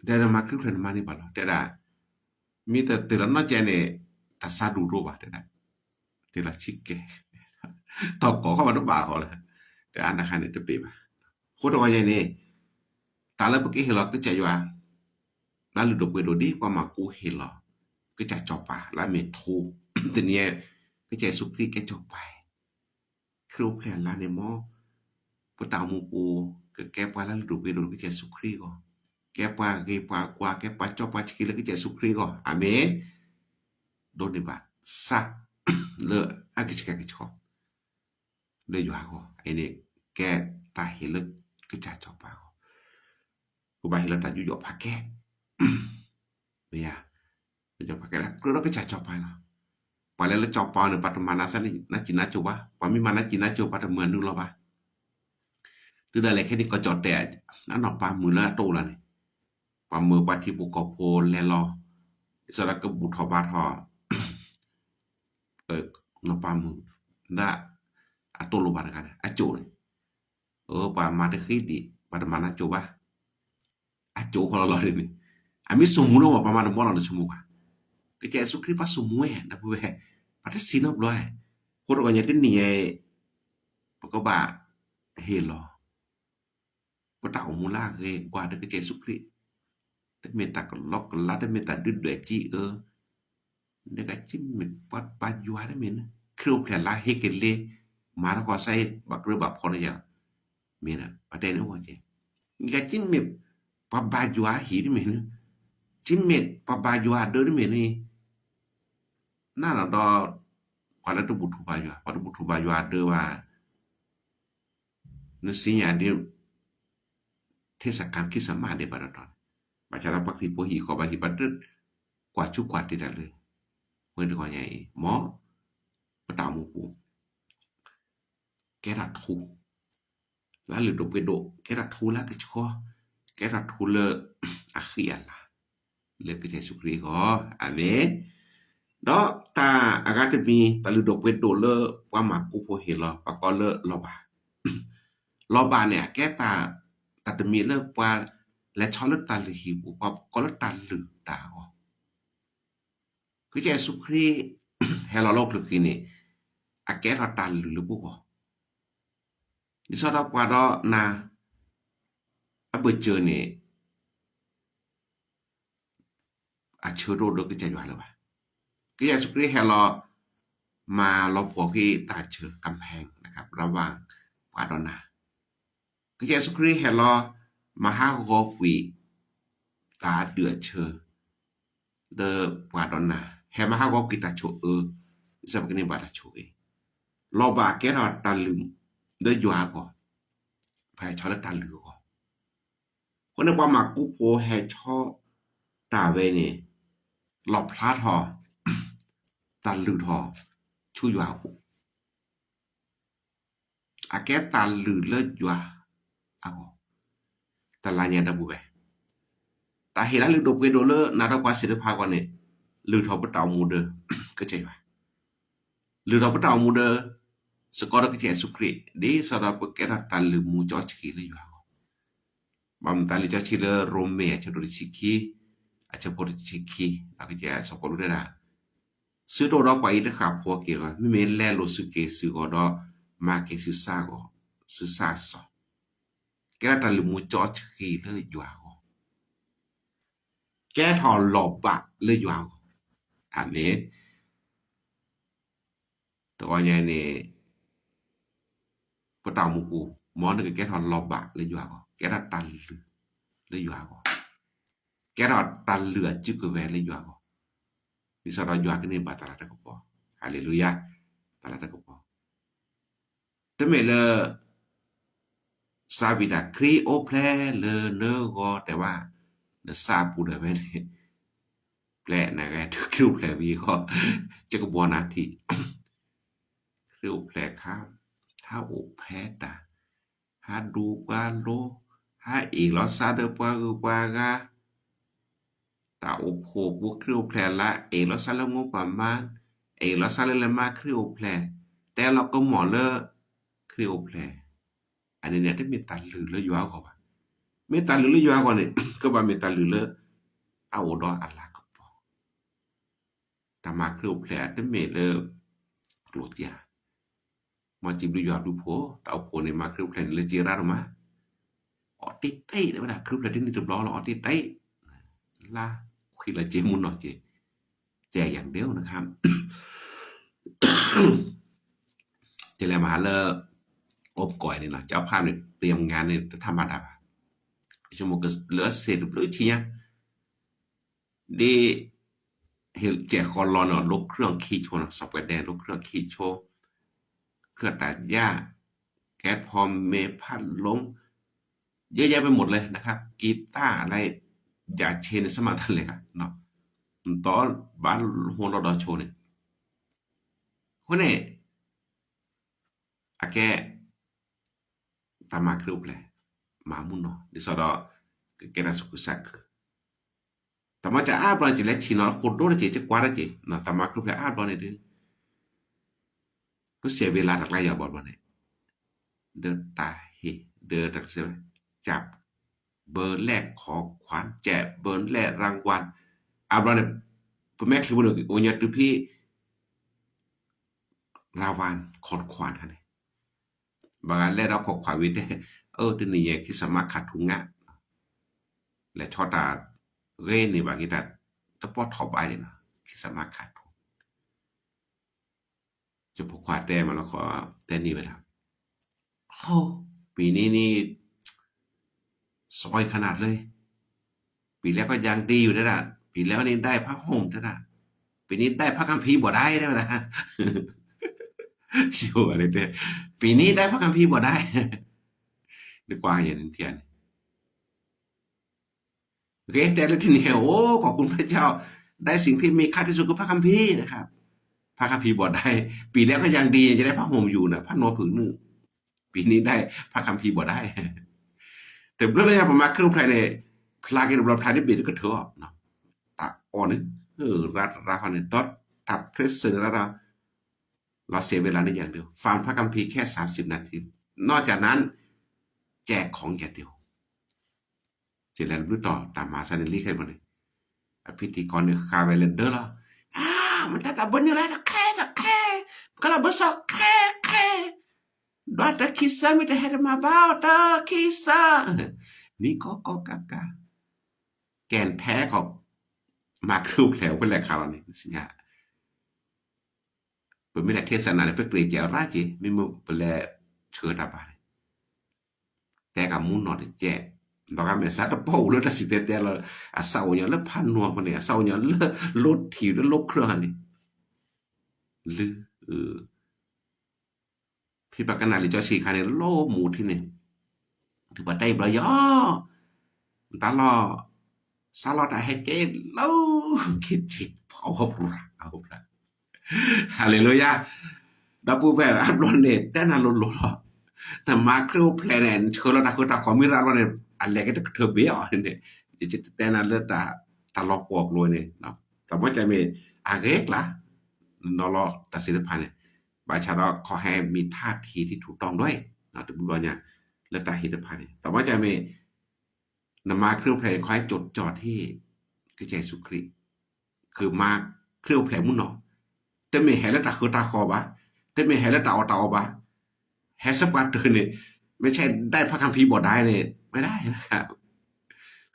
แต่มาครูแพลตมานี่บ่ล่ะแต่ได้มีแต่เตลนอเจเนตาซาดูโรบะได้เตลชิกเกตอกเข้ามาตบาเขาเลยแต่อันนั้นคันจะเปบโคตรว่าอย่างนี้ตาละปกเฮลก็จะอยู่อ่ะตาลุดเปโดดีกว่ามากูเฮลก็จะจบป่ะละเมทูแต่เนี่ยก็จะสุครีแกจบไปครูแพลละในหม้อปตามูปูก็แก้ปละลุดเปโดก็จะสุครีก็แก้ปากว่าแก้ปาจบปาชิแล้วก็จะสุครีก็อาเมนโดนดิบาซะเลออะกิจกะกิจก็เลยอยู่หาก็ไอ้นี่แก้ตาเฮลก็จะจบไปกูบาเฮลตาอยู่ยอพาแก้เมียอยู่พาแก้แล้วก็จะจบไปเนาะ ปแล้วจอปอนึปัตมานาสนินาจินาจุวะปามีมานาจินาจุปัตเมือนึลอวะตึได้เลยแค่นี้ก็จอดแต่นั่นออกปามือละโตละนี่ปามือปาที่ปุกโพแลรอสระกบุทบาทอนปามือดะอะโตโลบากันอะโจปามาตะคิดิปัตมานาจุวะอะโจคนละนี่อามิสมุโนว่าประมาณบ่ละชั่วโมงก็จะสุคริปะสมุยนะผู้แห่ปัตสินอบลอยคนก็ยังตินี่ไอ้ปก็บ่าเฮลอบ่ตามูลาเกกว่าก็จะสุคริแต่เมตตาก็ล็อกละแต่เมตตาดึดด้วยจิเด็กจิมมปัดปายัวได้เมนครูแผลละเฮเกเลมาแล้วก็ใส่บักหรือบักพอเนี่ยเมนะประเด็นว่าจินี่ก็จิมมปะบายัวหิเมนจิมเมปะบายัวเดอเมนี่น่าดอพอแล้วตุบุทุบายัวพอตุบุทุบายัวเดอว่านึสิญาเดเทศกาลคริสต์มาสเดบาดอนบาจาระปักที่โพหีขอบาหิบัดกว่าชุกว่าติดเลยเพิ่นก็ใหญ่หมอปะตามูปูแกรัดทูla le do pedo que era thula que cho que era thula akhiala le que Jesucristo amen do ta agate mi ta le do pedo le wa ma ku po hela pa ko le lobaเนี่ยแกตาตะมีle pa le cho le ta le hi pa ko le ta le ta ko คือ Jesucristo hela lo le kini akera ta le bu ko di sada pada na abeje ni achoro do ke jwa le ba ke Jesucristo helaมาเราพวกที่ตาเชอกำแพงนะครับระหว่างปาดนาคือเยซูคริสต์ให้เรามาหาโกฟีตาเดือเชอเดปาดนาให้มาหาโกกิตาโชสับกันนี่บาดาโชเราบาเกเราตาลืมเดยัวก็ไปชอลตาลือก็คนนึกว่ามากุโพให้ชอตาเวนี่หลบพลาดหอตาลือหอchu yua ku aketa lu le yua ago talanya da bu be ta hela lu do pwe do le na da kwa se de pha kwa ne lu tho pa taw mu de ke chai ba lu tho pa taw mu de se ko da ke Jesu Christ de sa da pa ke da ta lu mu cho chi le yua ko bam ta li cho chi le rome cha do chi ki a cha po chi ki a ke ja so ko lu de daซื้อโดดอกไปได้ครับพวกเกี่ยวไม่เมนแลโลสุเกซื้อก็ดอมาเกซื้อซาก็ซื้อซาสอแกตะลุมูจอชกีเลยอยู่อ่ะแกถอหลบบะเลยอยู่อ่ะอันนี้ตัวใหญ่นี่ปะตามูกูหมอนึกแกถอหลบบะเลยอยู่อ่ะแกตะตันเลยอยู่อ่ะแกตะตันเหลือจึกแวเลยอยู่อ่ะdi sada jua kini batala ta ko haleluya tala ta ko teme le sabida kri o ple le ne go แต่ว่าne sa pu de be ni ple na ga kri o ple bi koจะก็บ่นาทีคริโอแพลข้ามถ้าโอแพตาหาดูกว่าโลหาอีกลอซาเดปวากว่าga ta o pho bu kri o ple la e lo sa le ngo pa ma e lo sa le ma kri o ple แต่เราก็หมอเลคริโอเปลอันนี้เนี่ยที่มีตาลือเลยอยู่ก็ว่ามีตาลือเลยอยู่ก็เนี่ยก็ว่ามีตาลือเลยเอาดออัลลาก็พอตามาคริโอเปลที่มีเลยกลดยามาจิบดูยอดดูโพตาโพเนี่ยมาคริโอเปลเลยจีรามาออติไตได้บ่ล่ะคริโอเปลที่นี่ตบล้อออติไตล่ะคือละเจมุนเนาะเจแจอย่างเดียวนะครับจะแล้วมาเลยอบก่อยนี่ล่ะเจ้าภาพนี่เตรียมงานนี่ธรรมดาชั่วโมงก็เหลือเสร็จหรือชิยังได้เฮ็ดแจกคอลอนลกเครื่องขี้โชว์ซอฟต์แวร์แดงลกเครื่องขี้โชว์เครื่องตัดหญ้าแก๊สพร้อมเมพัดลมเยอะแยะไปหมดเลยนะครับกีตาร์อะไรอย่าเชนสมาทันเลยครับเนาะตอนบ้านโฮโลดอโชว์นี่ คนเนี่ยอาแกตามาครูปเลยมามุนเนาะดิสอดแกน่าสุขสักแต่มาจะอาบเราจะเล็กชินเราคนโดนจะกว่าได้จีนะตามาครูปเลยอาบเราเนี่ยดิก็เสียเวลาหลายอย่างบ่เนี่ยเดินตาเฮเดินตักเสียจับเบอร์แรกขอขวัญแจกเบอร์แรกรางวัลอาบเราเนี่ยพ่อแม่คือบุญโอเนียตุพี่รางวัลขอขวัญฮะเนี่ยบางอันแรกเราขอขวัญวิเดตัวนี้ยังคิดสมัครขัดทุงงะและชอตาเรนนี่บางทีแต่ตะปอทอบไปนะคิดสมัครขัดทุงจะพกขวาแต่มาแล้วขอแต่นี่ไปแล้วโอ้ปีนี้นี่ซอยขนาดเลยปีแล้วก็ยังดีอยู่นะปีแล้วนี่ได้พระห่มนะปีนี้ได้พระคัมภีร์บ่ได้แล้วนะชิวอะไรเนี่ยปีนี้ได้พระคัมภีร์บ่ได้ดีกว่าอย่างนั้นเทียนโอเคแต่ละทีนี้โอ้ขอบคุณพระเจ้าได้สิ่งที่มีค่าที่สุดคือพระคัมภีร์นะครับพระคัมภีร์บ่ได้ปีแล้วก็ยังดียังจะได้พระห่มอยู่นะพระนวผืนหนึ่งปีนี้ได้พระคัมภีร์บ่ได้แต่เรื่องอะไรผมมาเครื่องภายในพลากินเราพลาได้เบียดก็เถอะเนาะตาอ่อนนึงรัฐเนี่ยตอดตัดเพรสเซอร์แล้วเราเสียเวลาในอย่างเดียวฟังพระคัมภีร์แค่30 นาทีนอกจากนั้นแจกของอย่างเดียวเสร็จแล้วรู้ต่อตามมาซาเนลี่ใครบ้างเนี่ยพิธีกรเนี่ยคาเวเลนเดอร์แล้วมันตาบนอยู่แล้วแค่ก็เราบอกแค่ดอตคิสซาไม่ได้ให้มาบ้าตาคิสซานี่ก็กากาแกนแท้ของมาครูแถวเป็นแหล่งข่าวนี่สิฮะเป็นไม่ได้เทศนาเลยเพื่อเกลียดเจ้าราจีไม่มุ่งเป็นแหล่เชื่อตาบานแต่กับมุนนอดเจ๊ดอกเมสัตว์เป้าเลยแต่สิแต่เราเสาอย่างแล้วพันนัวมันเนี่ยเสาอย่างแล้วรถถีบแล้วลกเครื่องนี่ลือพี่ปากกันนาลิจอชีคาเนี่ยโลหมูที่เนี่ยถือว่าได้บลายอตลอดสลอดให้เกลโลคิดจิตเอาละฮาเลลูยาดับปูแบบอัพโหลดเน็ตแต่น่าโหลดแต่มาครูแพลนเชื่อแล้วนะคือตาคอมมิราวันเนี่ยอะไรก็จะเธอเบี้ยเนี่ยจะแต่น่าเลือดตาล็อกปอกเลยเนี่ยเนาะแต่ว่าจะมีอะไรล่ะนอรอตัดสินพันเนี่ยบาชาร์ขอให้มีท่าทีที่ถูกต้องด้วยนะถึงบอกเนี่ยเลือดตาหิตพันเนี่ยแต่ว่าจะมีนมาเครื่องเพลงคล้ายจดจ่อที่กระจายสุครีคือมาเครื่องเพลงมุ่นเนาะแต่ไม่เห็นแล้วตาคือตาคอบะแต่ไม่เห็นแล้วตาเอาบะแฮสปัตเตอร์เนี่ยไม่ใช่ได้พระคัมภีร์บทได้เนี่ยไม่ได้นะครับ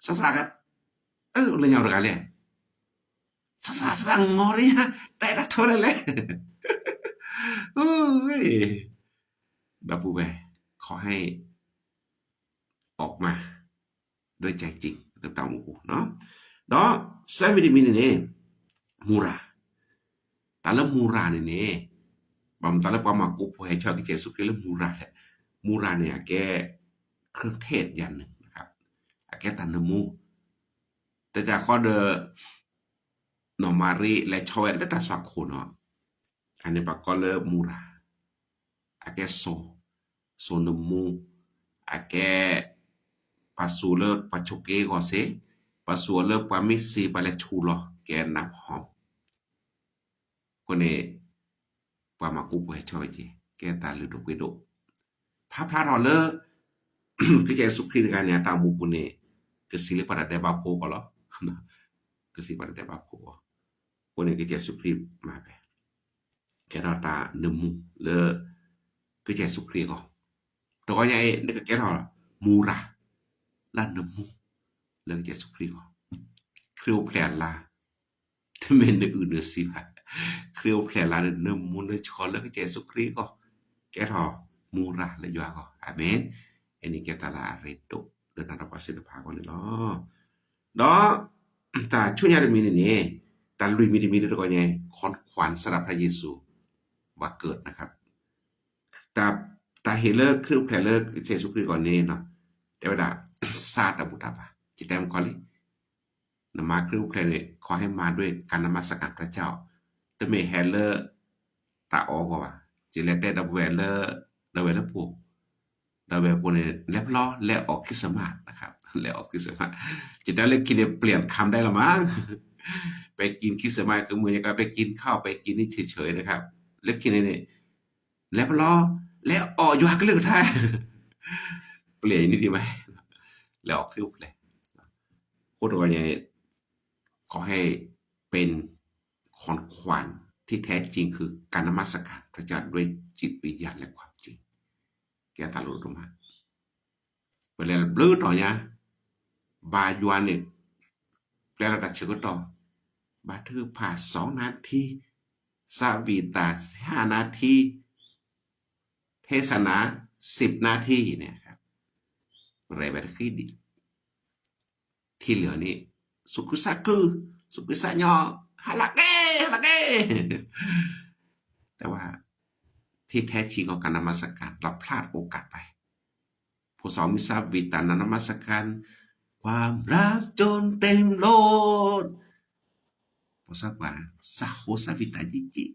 สักกันเรื่องยาวกันเลยสักงอริฮะได้ละเท่านั้นเลยโอ้ยดับบูแบขอให้ออกมาด้วยใจจริงเรื่องตามกูเนาะเนาะเซมิดิมินเนี่ยมูราแต่ละมูราเนี่ยบางแต่ละประมาณกูพอให้ชอบกิจสุขเรื่องมูราแหละมูราเนี่ยแกเครื่องเทศอย่างหนึ่งนะครับแกตันนมูแต่จากข้อเดอนอมารีและชอยและตัสวักโคเนาะอันนี้ปากก็เริ่มมูราแกโซนมูแกpasu le pachoke gose pasu le pamisi pale chulo ke nap hom kone pamaku po choje ke ta lu do kwedo pha ro le ke je sukri ga ne ta mu kune ke sile para de ba po ko lo ke si para de ba po kone ke je sukri ma be ke ra ta nemu le ke je sukri ko to ko ye ne ke ro mura là nằm mu lần Giê xu Christ kêu phèn là thì mình được ư được xí phải kêu phèn là nằm mu nơi cho lần Giê xu Christ có cái thọ mu ra là doa có amen anh ấy cái ta là reto đơn nào có sẽ được phá con đó đó ta chúa nhà mình này taลุยมีได้ก็เนี่ยคอนขวัญสำหรับพระเยซูว่าเกิดนะครับแต่เฮเลอร์คือแพลเลอร์เยซูคริสต์ก่อนนี้เนาะเดี๋ยวดาซาตบุตรปะจิตแตมคอลินมาคริวเพลนขอให้มาด้วยการนมัสการพระเจ้าแต่เมเฮเลอร์ต ตาออกว่าจะเล่นได้ดับเวลดับเวลปูดับเวลปูเนี่ยเล็บล้อและออกคริสต์มาสนะครับและออกคริสต์มาสจะได้เล่นกินเปลี่ยนคำได้ละมั้งไปกินคริสต์มาสคือมือยังไงไปกินข้าวไปกินนี่เฉยๆนะครับเล็กกินนี่เล็บล้อและออกอยู่หักเรื่องท้ายเปลี่ยนนี่ดีไหมแล้วออกคลิปเลยพูดว่าไงขอให้เป็นของขวัญที่แท้จริงคือการนมัสการพระเจ้าด้วยจิตวิญญาณและความจริงแกตาลุตมาเวลาบลูต่อเนี่ยบาจวนเนี่ยเวลาตัดเชือกต่อบาถือผ่า2 นาทีสวีตา5 นาทีเทศนา10 นาทีเนี่ยครับอะไรแบบนี้ดีที่เหลือนี่สุกุสักคือสุกุสักย่อฮาลาเก้ฮาลาเก้แต่ว่าที่แท้จริงของการนมัสการเราพลาดโอกาสไปผู้สอนมิสาวิตานนมัสการความรักจนเต็มล้นพอสักว่าสักโหสาวิตาจิจิ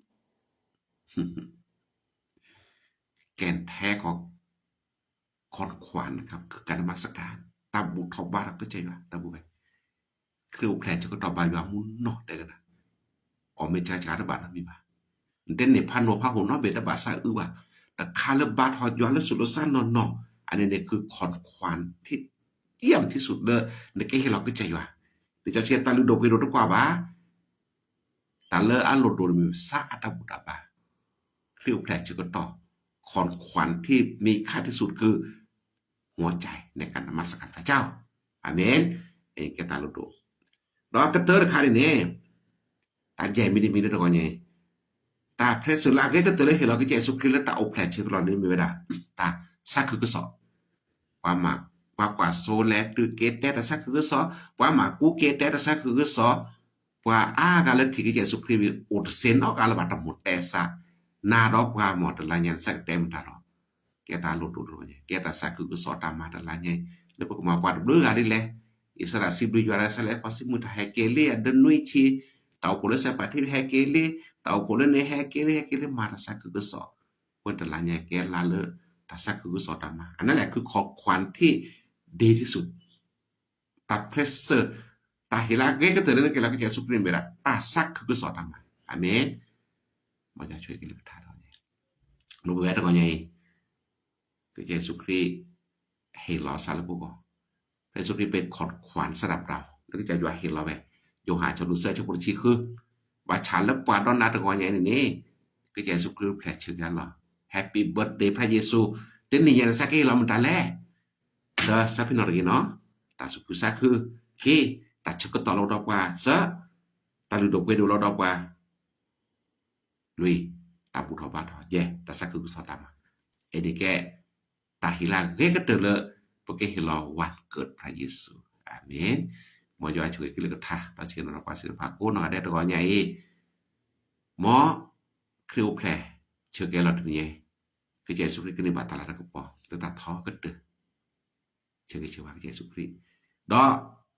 แกนแท้ของคอนขวานนะครับคือการนมัสการตามบุตรทบารักก็ใจว่าตามบุไปคือแผลจะก็ตอบบายว่ามุนเนาะได้กันนะอ๋อไม่ใช่ชาตบาทนะมีบ้าเด่นในพันโนพาหุนเนาะเบตบาซาว่าแต่คาเลบาทหอยย้อนและสุดลสั้นนอนเนาะอันนี้เนี่ยคือคอนขวานที่เยี่ยมที่สุดเลยในแก่เราก็ใจว่าเดี๋ยวจะเชียร์ตาลุโดไปโดนกว่าบ้าตาเลออันโหลดโดนมีซาอัตบุตรบ้าคือแผลจะก็ต่อคอนขวัญที่มีค่าที่สุดคือหัวใจในการนมัสการพระเจ้าอาเมนเองแกตาลุโดเราก็เตอร์คาริเน่ตาใจไม่ได้มีเรื่องอะไรตาเพรสลาเกก็เตอร์เฮลก็ใจสุขิลตาโอแผลเชื่อเราเนี่ยมีเวลาตาสักคือก็สอบความหมากว่าโซเลตหรือเกตแต่สักคือก็สอบความหมากกูเกตแต่สักคือก็สอบว่าการเล่นที่ก็ใจสุขิลอุดเซนออกการระบาดหมดแต่สักนาดอกว่าหมดละยันสักเต็มตลอดแกตาลุดเนี่ยแกตาสักคือก็สอบตามมาตละเนี่ยแล้วพวกมาปัดเบลืออะไรเลยอิสระสิบริยาระสเลปสิมุทาเฮเกลีอดันนุยชีตาวโคเลสปาที่เฮเกลีตาวโคเลเนเฮเกลีมาตาสักคือก็สอบวันตละเนี่ยแกลาเลตาสักคือก็สอบตามมาอันนั้นแหละคือของขวัญที่ดีที่สุดตาเพรสเซอร์ตาเฮลาเกก็เตือนกันแล้วก็จะสุพรีมเบระตาสักคือก็สอบตามมาอเมนมันจะช่วยกันเลือกทางเราเนี่ยนูเบระก็ยังก็จะสุพรีให้รอซาลบุกพระสุริเป็นของขวัญสำหรับเราแล้วก็จะอยู่เห็นเราไปอยู่หาชนลุเซอร์ชนบุรีคือว่าฉันแล้วปวดร้อนนัดก่อนอย่างนี้ก็จะสุขคือแผลเชื่อกันหรอแฮปปี้เบิร์ดเดย์พระเยซูเดี๋ยวนี้ยังสักกี่เรามันตาแล่เด้อสักพี่น้องรีเนาะแต่สุขคือสักคือที่แต่ชักก็ต่อเราดอกว่าเซอแต่ดูดอกเวดูเราดอกว่าลุยตาบุทอบาทอเย่แต่สักคือสอดตามเอเด็กตาหิลาเรียกก็เตือนเลย porque hello วันเกิดพระเยซูอาเมนหมอยช่วยกิเลสท่าเราเชื่อเราความศิลปะโอ้หน่อยได้ตัวใหญ่หมอคริวแพร่เชื่อแกเราถึงไงคือใจสุขกินในบาตลาดก็ปอแต่ตัดท้อก็เดือเชื่อเชื่อว่าใจสุขดอ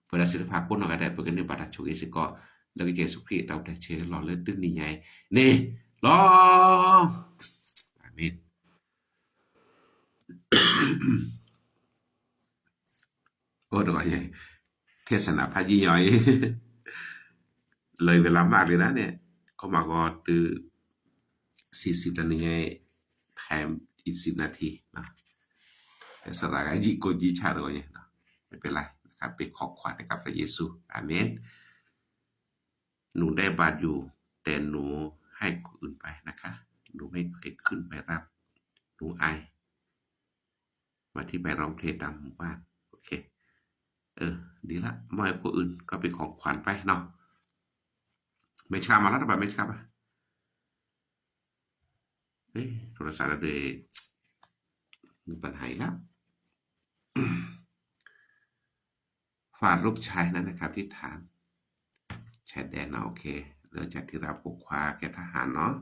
เวลาศิลปะโอ้หน่อยได้เพื่อกันในบาตช่วยสิก็แล้วก็ใจสุขเราได้เชื่อเราเลือดดึงนี่ไงนี่รออาเมนโอ้ตัวใหญ่เทศนาพายี่ย่อยเลยเวลามากเลยนะเนี่ยเขามาก็ตือ40 นาทีไงแถมอีก10 นาทีนะแต่สลายจีโกจีชาโดเนี่ยนะไม่เป็นไรนะครับเป็นของขวัญให้กับพระเยซูอาเมนหนูได้บาตรอยู่แต่หนูให้คนอื่นไปนะคะหนูไม่เคยขึ้นไปรับหนูอายมาที่ไปร้องเพลงตามหมู่บ้านโอเคดีละมอบให้คนอื่นก็เป็นของขวัญไปเนาะไม่ชามาแล้วนะไม่ชาปะโทรศัพท์เราเลยมีปัญหาแล้วฝากลูกชายนั้นนะครับที่ถามแชทแดนนะโอเคเริ่มจากที่เราปกคว้าแกทหารเนาะ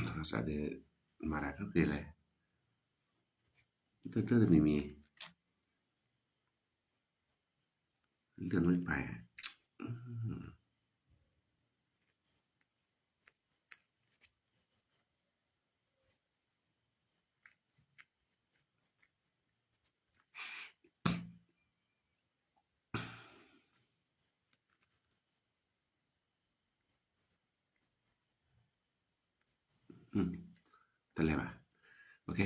โทร Cosa de Marato que le. Todo de mi.เรื่องไม่ไปตะเลบ่ะโอเค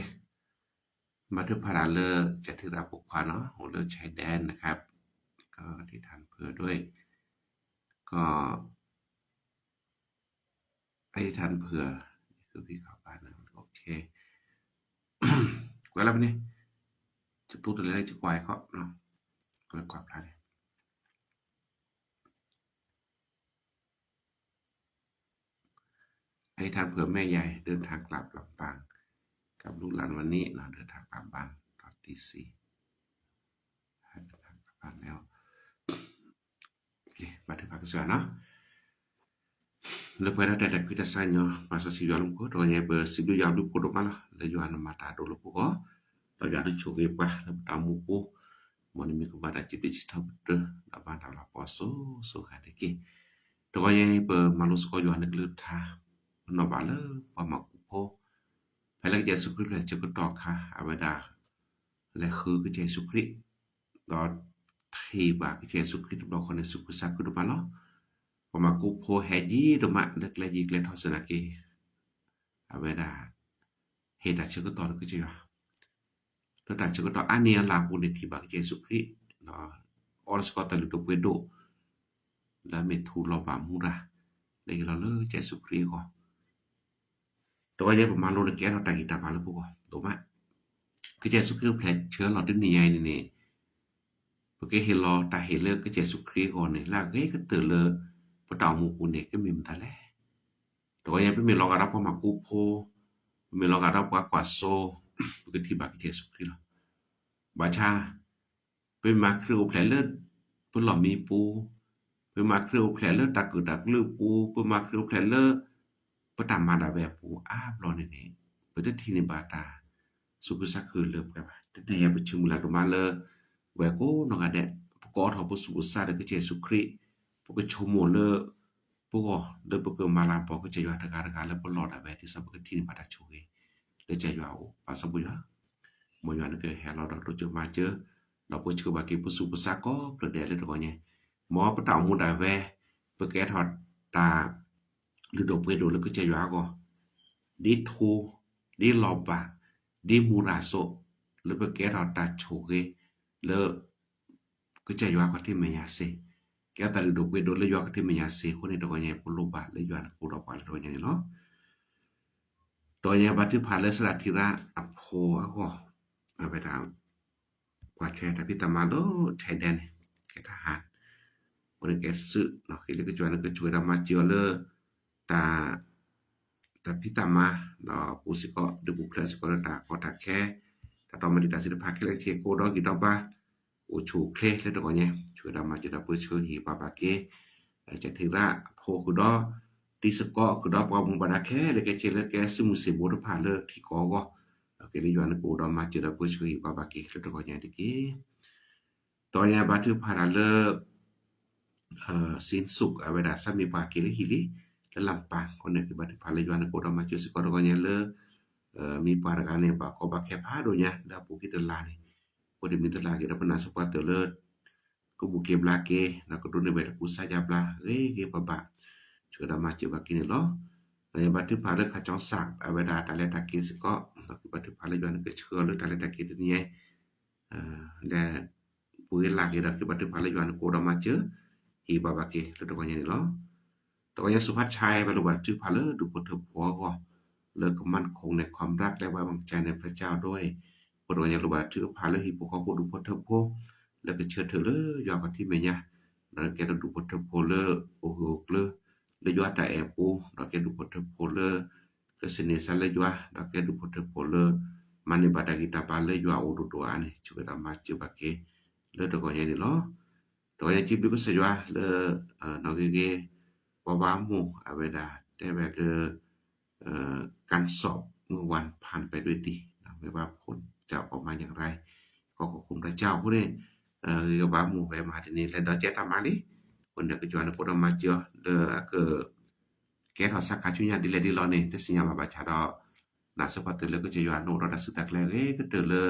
มาถึงพาราเลอร์จะถือรับปกครองเนาะโหเลอร์ชายแดนนะครับก็ที่ทานเพื่อด้วยก็ไอ้ทานเพื่อคือพี่เข้าบ้านนะโอเคกว่าแล้วนี่จะตู้อะไรจะควายเขาเนาะก็กว่าพลาดไอ้ทานเพื่อแม่ใหญ่เดินทางกลับลำปางกับลูกหลานวันนี้เนาะเดินทางกลับบ้านตอนตี 4เดินทางกลับบ้านแล้วโอเคมาถึงภาคเสือเนาะLepas ada kita sanyo masa si jual ko to nya be si jual du ko do mala le jual mata do lu ko pada ada choge pa tamu ko mon mi ko pada ci ta de da ba ta la poso so ka de ki to nya be malus ko jual ne lu tha no ba le pa ma ku po pa la je su kri le je ko to ka abada le khu ke je su kri do thi ba ke je su kri do ko ne su ku sa ku do ba lo Pemaku po haji domak dak lagi klet hosanaki. Abeda heda chekutor ke jiwa. Tata chekutor ania la pun tiba ke Yesus Kristus. No, orang sekota lu do pedo. La metu lo ba murah. Lagi lo le Yesus Kristus ko. To ya pemalu ne ke ta kita palu ko. Domak. Ke Yesus Kristus plet cheur lo din ni ai ni. Porque helo ta hele ke Yesus Kristus ko ni la ge ke te le Pata mu kune ke mim tale. To ya pe mi lo ga ra po ma ku po. Mi lo ga ra po kwa so ke ti ba ke Yesu Kristus. Ba cha pe ma kru ple le pu lo mi pu. Pe ma kru ple le ta ku dak lu pu. Pe ma kru ple le pata ma da ve pu a lo ne ne. Pe de ti ni ba ta. Su ku sa ku le ka ba. De ya pe chum la do ma le. We ko no ga de ko tho pu su sa de ke Yesu Kristus. Porque chomo le pogo de porque mala poco che yo atacar le por lora be ti sabe que tiene para choge le che yo pasa bu ya mo yo ne ke hello do cho ma che do po chu ba ke pu su pu sa ko pro de le do nye mo pa ta mu da ve porque thot ta le do pe do le ke che yo ko di thu di loba di muraso le porque thot ta choge le ke che yo ko ti me ya se que hasta el doque do le yo que me ya se con esto coñe por lo ba le yo al puro pa le doña ni no doña ba ti pa le sra tira a po a ko a be ta kwa che ta pi ta ma do chai den ke ta ha por que su no que le que yo no que yo era más yo le ta pi ta ma no pu si ko de bu class ko ta ko ta ke ta to meditasi de pa ke le che ko do ki do ba o chu kle le do coñe chu da ma je da pu chu hi ba ba keจะถือว่าโพคือดอติสกอคือดอปอมบาดาแค่เลยแกเจle ke su se bo de pa le ki ko go ke le yuan ko do ma je da pu chu hi ba ba ke le do coñe de ki to ya ba tu pa le sin suk a ba da sa mi ba ke le hi li le lam pa ko ne ki ba tu pa le yuan ko do ma ju se ko do coñe le mi pa ra ne ba ko ba ke pa do nya da pu ki de la ni ko de mi de la ke da pernah support le ko buke blake na ko dune beta kusa jabla ge baba chuda ma che bakini lo na ba tu pale kha chong sak abeda tale takki ko ko ba tu pale jon ke chho lo tale takki ni le puye la ge da ke ba tu pale jon ko da ma che hi baba ke lo to nya ni lo to nyaสุภัทรชัยba lo ba tu pale du po to po ko เลิกมั่นคงในความรักและไว้วางใจในพระเจ้าด้วยปรวญญาลุบาถือพาเลยหิปเขาดูพุทธโภแล้วก็เชื่อเถอะเลยยอมที่แม่ยะแล้วแกดูพุทธโภเลยโอ้โหเลยแล้วยอดแต่แอบปูแล้วแกดูพุทธโภเลยก็สนิทสันเลยยอดแล้วแกดูพุทธโภเลยมันในบาดกิตาปาเลยยอดโอดูตัวอันนี้ช่วยทำมาจิบะเกเลยตัวอย่างนี้เนาะตัวอย่างจิบก็สยว่าเลยนอกจากว่าหมู่อาเวดาแต่แบบ การสอบเมื่อวันผ่านไปด้วยดีนะไม่ว่าผลจะออกมาอย่างไรก็ขอบคุณพระเจ้าผู้นี้ก็ว่าหมู่ไปมาที่นี่แล้วเดาเจตามมาลิคนเดก็จวนko ma jo de ke ke tho sakachunya dile di lo ni te sinya ba cha do na sepat le ko je yuan no da su tak le ke de le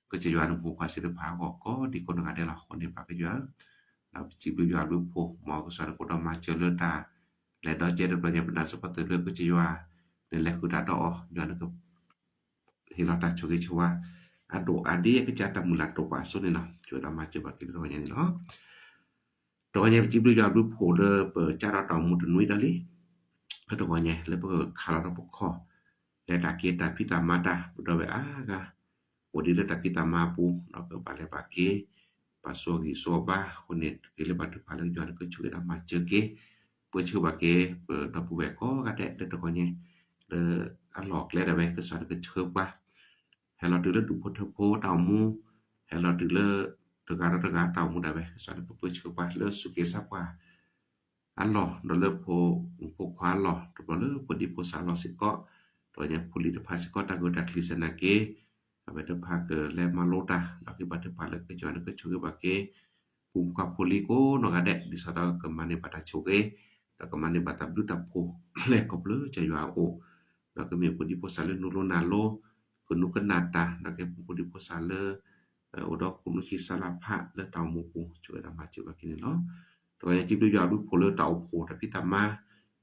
ko je yuan pu kwa si de pa ko di ko na de la ko ni pa ke yuan na chi bu yuan lu pu mo ko sa ko ma jo le ta le do je de ba ya na sepat le ko je yuan de le ku da do yuan ko hi lo ta chu ke chwa ado adi ke cha ta mula to pa so ni na chu da ma je ba ke do nya ni lo Tokanya jibu ya bu po le pe cara ta mu tu nui dali. Tokanya le pe khala po kho. Le ta ke ta pita mata do be aga. Odi le ta pita ma pu no ke ba le ba ke. Pa so gi so ba ko ne ke le ba tu pa le jo ke chu da ma che ke. Pe chu ba ke pe ta pu be ko ga de de tokanya le a lok le da be ke so ke chu ba. He lo tu le du po tho po ta mu. He lo tu le tegara-tegara tau mu da be sa ko pu chu pa le su ke sa pa Allah do le po kwa Allah to le po di po sa lo si ko to nya puli de pa si ko ta go da klisana ke ba de pa ke le ma lo ta la ke ba de pa le ke jo ne ke chu ke ba ke pu ka puli ko no ga de di sa da ke mane pa ta chu ke da ke mane ba ta du ta po le ko ble ja yo a o da ke me po di po sa le no lo na lo ko nu ke na ta da ke po di po sa le odo kunu chi sala pha le taw mu ku chu da ma chu ba kin lo to ya ji du ya du po le taw po ta pi ta ma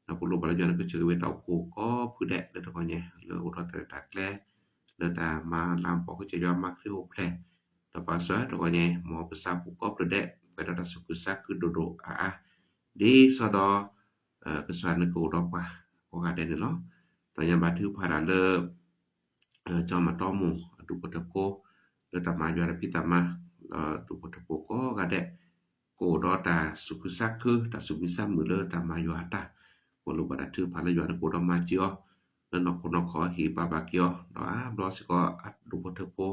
na po lo ba ya na ke chu we taw po ko pu de le to nya le odo ta ta kle le ta ma lam po ko che ya ma khu ple ta pa sa to nya mo pa sa pu ko pu de pa da su ku sa ku do do a di so do ke sa na ko do pa ko ga de lo to nya ba thu pha da le cho ma to mu du po ta ko le ta ma yo ra pitama tu po to ko ga de ko do ta sukusaku ta sumisa mu le ta ma yo ata ko lo ba da tu pa le yo ko do ma jio le no ko no kho hi ba ba kyo do a do se ko at du po to ko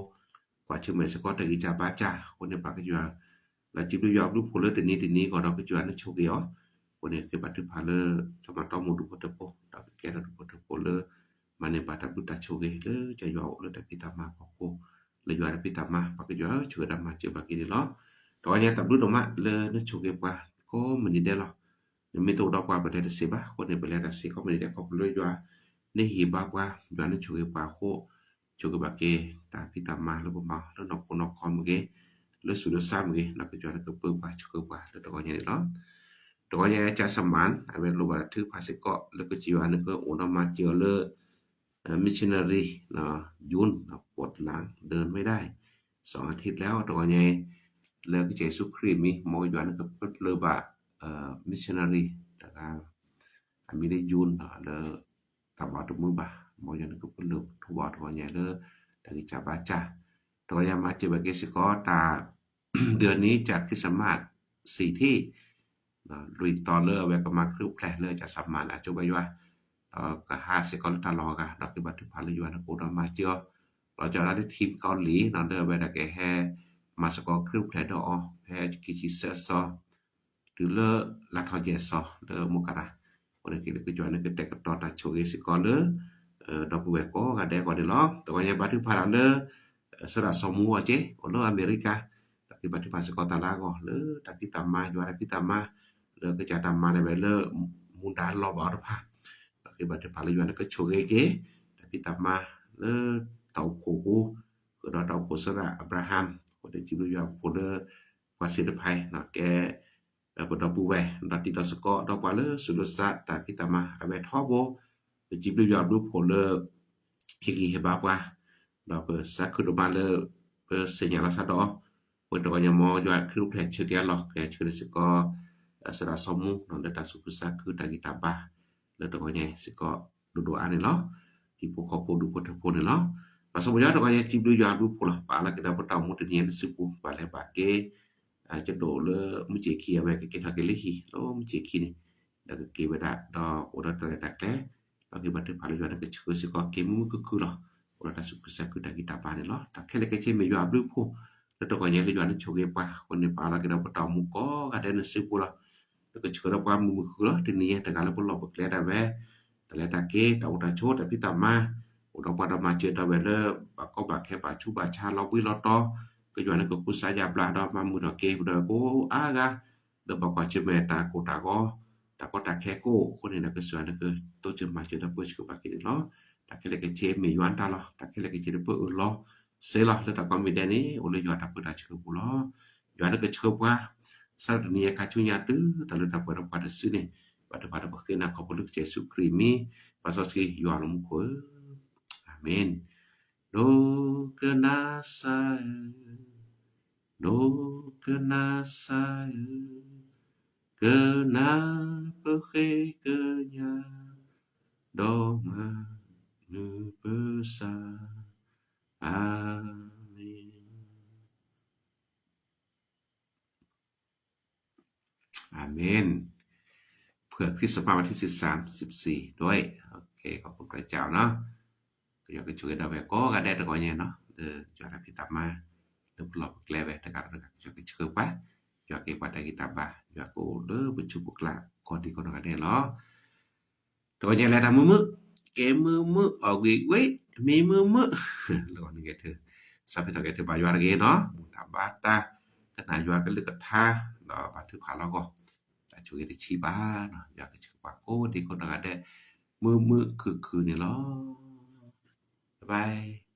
kwa chi me se ko ta gi cha ba cha ko ne pa ke yo la chi du yo du po le te ni ko do ke jo na chu ge yo ko ne ke ba tu pa le cho ma to mu du po to ko ta ke du po to ko le ma ne pa ta du ta chu ge le cha yo le ta pitama ko le yo ra pitama pa ke yo chu da ma che ba ki ni lo to nya ta du do ma le ne chu ge pa ko me ni de lo me to do pa ba de se ba ko ne be le da se ko me ni de ko le yo ne hi ba kwa yo ne chu ge pa ko chu ge ba ke ta pitama le bo ma le no ko no ko me ge le su do sa me ge na ke yo ne ko pu pa chu ge pa le to nya ni lo to nya cha saman a be lo ba thu pa se ko le ko ji wa ne ko o na ma je le missionary นะยุนปวดหลังเดินไม่ได้2อาทิตย์แล้วตัวใหญ่แล้วก็เยซูคริสต์มีหมออยู่อันก็เปิดเลยว่าmissionary แล้วก็มีได้ยุนแล้วตาบอดมือบ่าหมออยู่อันก็เปิดเลยทุบอตัวใหญ่เลยแล้วก็จะบาจ้าตัวใหญ่มาเจอเกสิกอตาเดือนนี้จัดคริสต์มาส4ที่ลุยต่อเลยไว้ก็มาครึบแพร่เลยจะสัมมานะจุบอยู่ก็5 sekolah ta lo ga dak ba tu pa le yuan ko da ma jo lo ja la de team เกาหลีนอนเดอ ba da ke he ma sa ko kru phle do he ki chi sa so tu le la tho je so de mo ka da ko de ke ke jo ne ke te ka to ta chu ge si ko le do bu ko ga de ko de lo to nya ba tu pa la le sa da so mu a che ko lo America da ki ba tu pa sa ko ta la ko le ta ki ta ma yo ra ki ta ma le ke ja ta ma le le mu da lo ba da pa ke ba te pa le yuan ke chu ge ke tapi tama le tau ko ko da tau ko sara Abraham ko de ji lu ya ko de kwa se de pai na ke ba da bu we da ti da se ko da kwa le su lu sa ta ki tama a be tho bo ji lu ya lu ko le hi ki he ba kwa da pe sa ku do ba le pe se nya la sa do ko do nya mo yo kru phe che ke lo ke che se ko sara somu no da ta su ku sa ku ta ki ta ba le to nya se ko du do an lo ki po ko po du po po ni lo pa so ya to nya chi du ya du po la pa la ke da po ta mo te ni se pu pa le ba ke che do le mu che ki ave ke ta ke le hi lo mu che ki ni da ke ba da do o da ta ta ke ba ke ba te pa le ya ke chu se ko ke mu ku ku lo o da su ku sa ku da ki ta pa ni lo ta ke le ke che me ya du po le to nya le ya ni chu ge pa ko ni pa la ke da po ta mu ko ga de ne se pu la ke chu da pa mu ku lo te ni ta ga le po lo ba ke da ve แต่ละตะเกตะอุตาโชตะพิตามาอุตปาดมาเจตะเวเลบะก็บะแค่บะชุบะชาลอวิลอตอก็อยู่นั้นก็กุสายาบลาดอมามุดเกบุดโกอากาเดบะกว่าจิเมตาโกตาก็ตะก็ตะแค่โกคนนี้นะก็สวนก็โตจิมาเจตะปุชก็บะกิลอตะเคเลกเจมียวนตาลอตะเคเลกเจเปอุลอเซลอเลตะก็มีแดนี้โอเลยยอตะปุดาชก็บุลอยนั้นก็ชกว่าsarnia kacunya tu talu da pada sini pada bakina ko poluk Yesus krimi pasoski yualum ko amen do kenasa kena pekenya doma nu besaอาเมนเพื่อคริสต์มาสวันที่13 14ด้วยโอเคขอบคุณพระเจ้าเนาะก็อยากจะช่วยดาวแบบก็ได้ตะกอนเนี่ยเนาะจอดพิตามาเดบลอบแกลเวตะกันอยากจะช่วยปะอยากเpada kita bahอยากโอbercukup kelak kodi kono kade lo to nya la tamu ke mu ogi we mi mu lo ni gitu sampai to gitu bayar ge no tabata kena jual ke leket ha lo patu phala ko ta chui di chiba no ya ke chiba ko di kono kade mu ni lo bye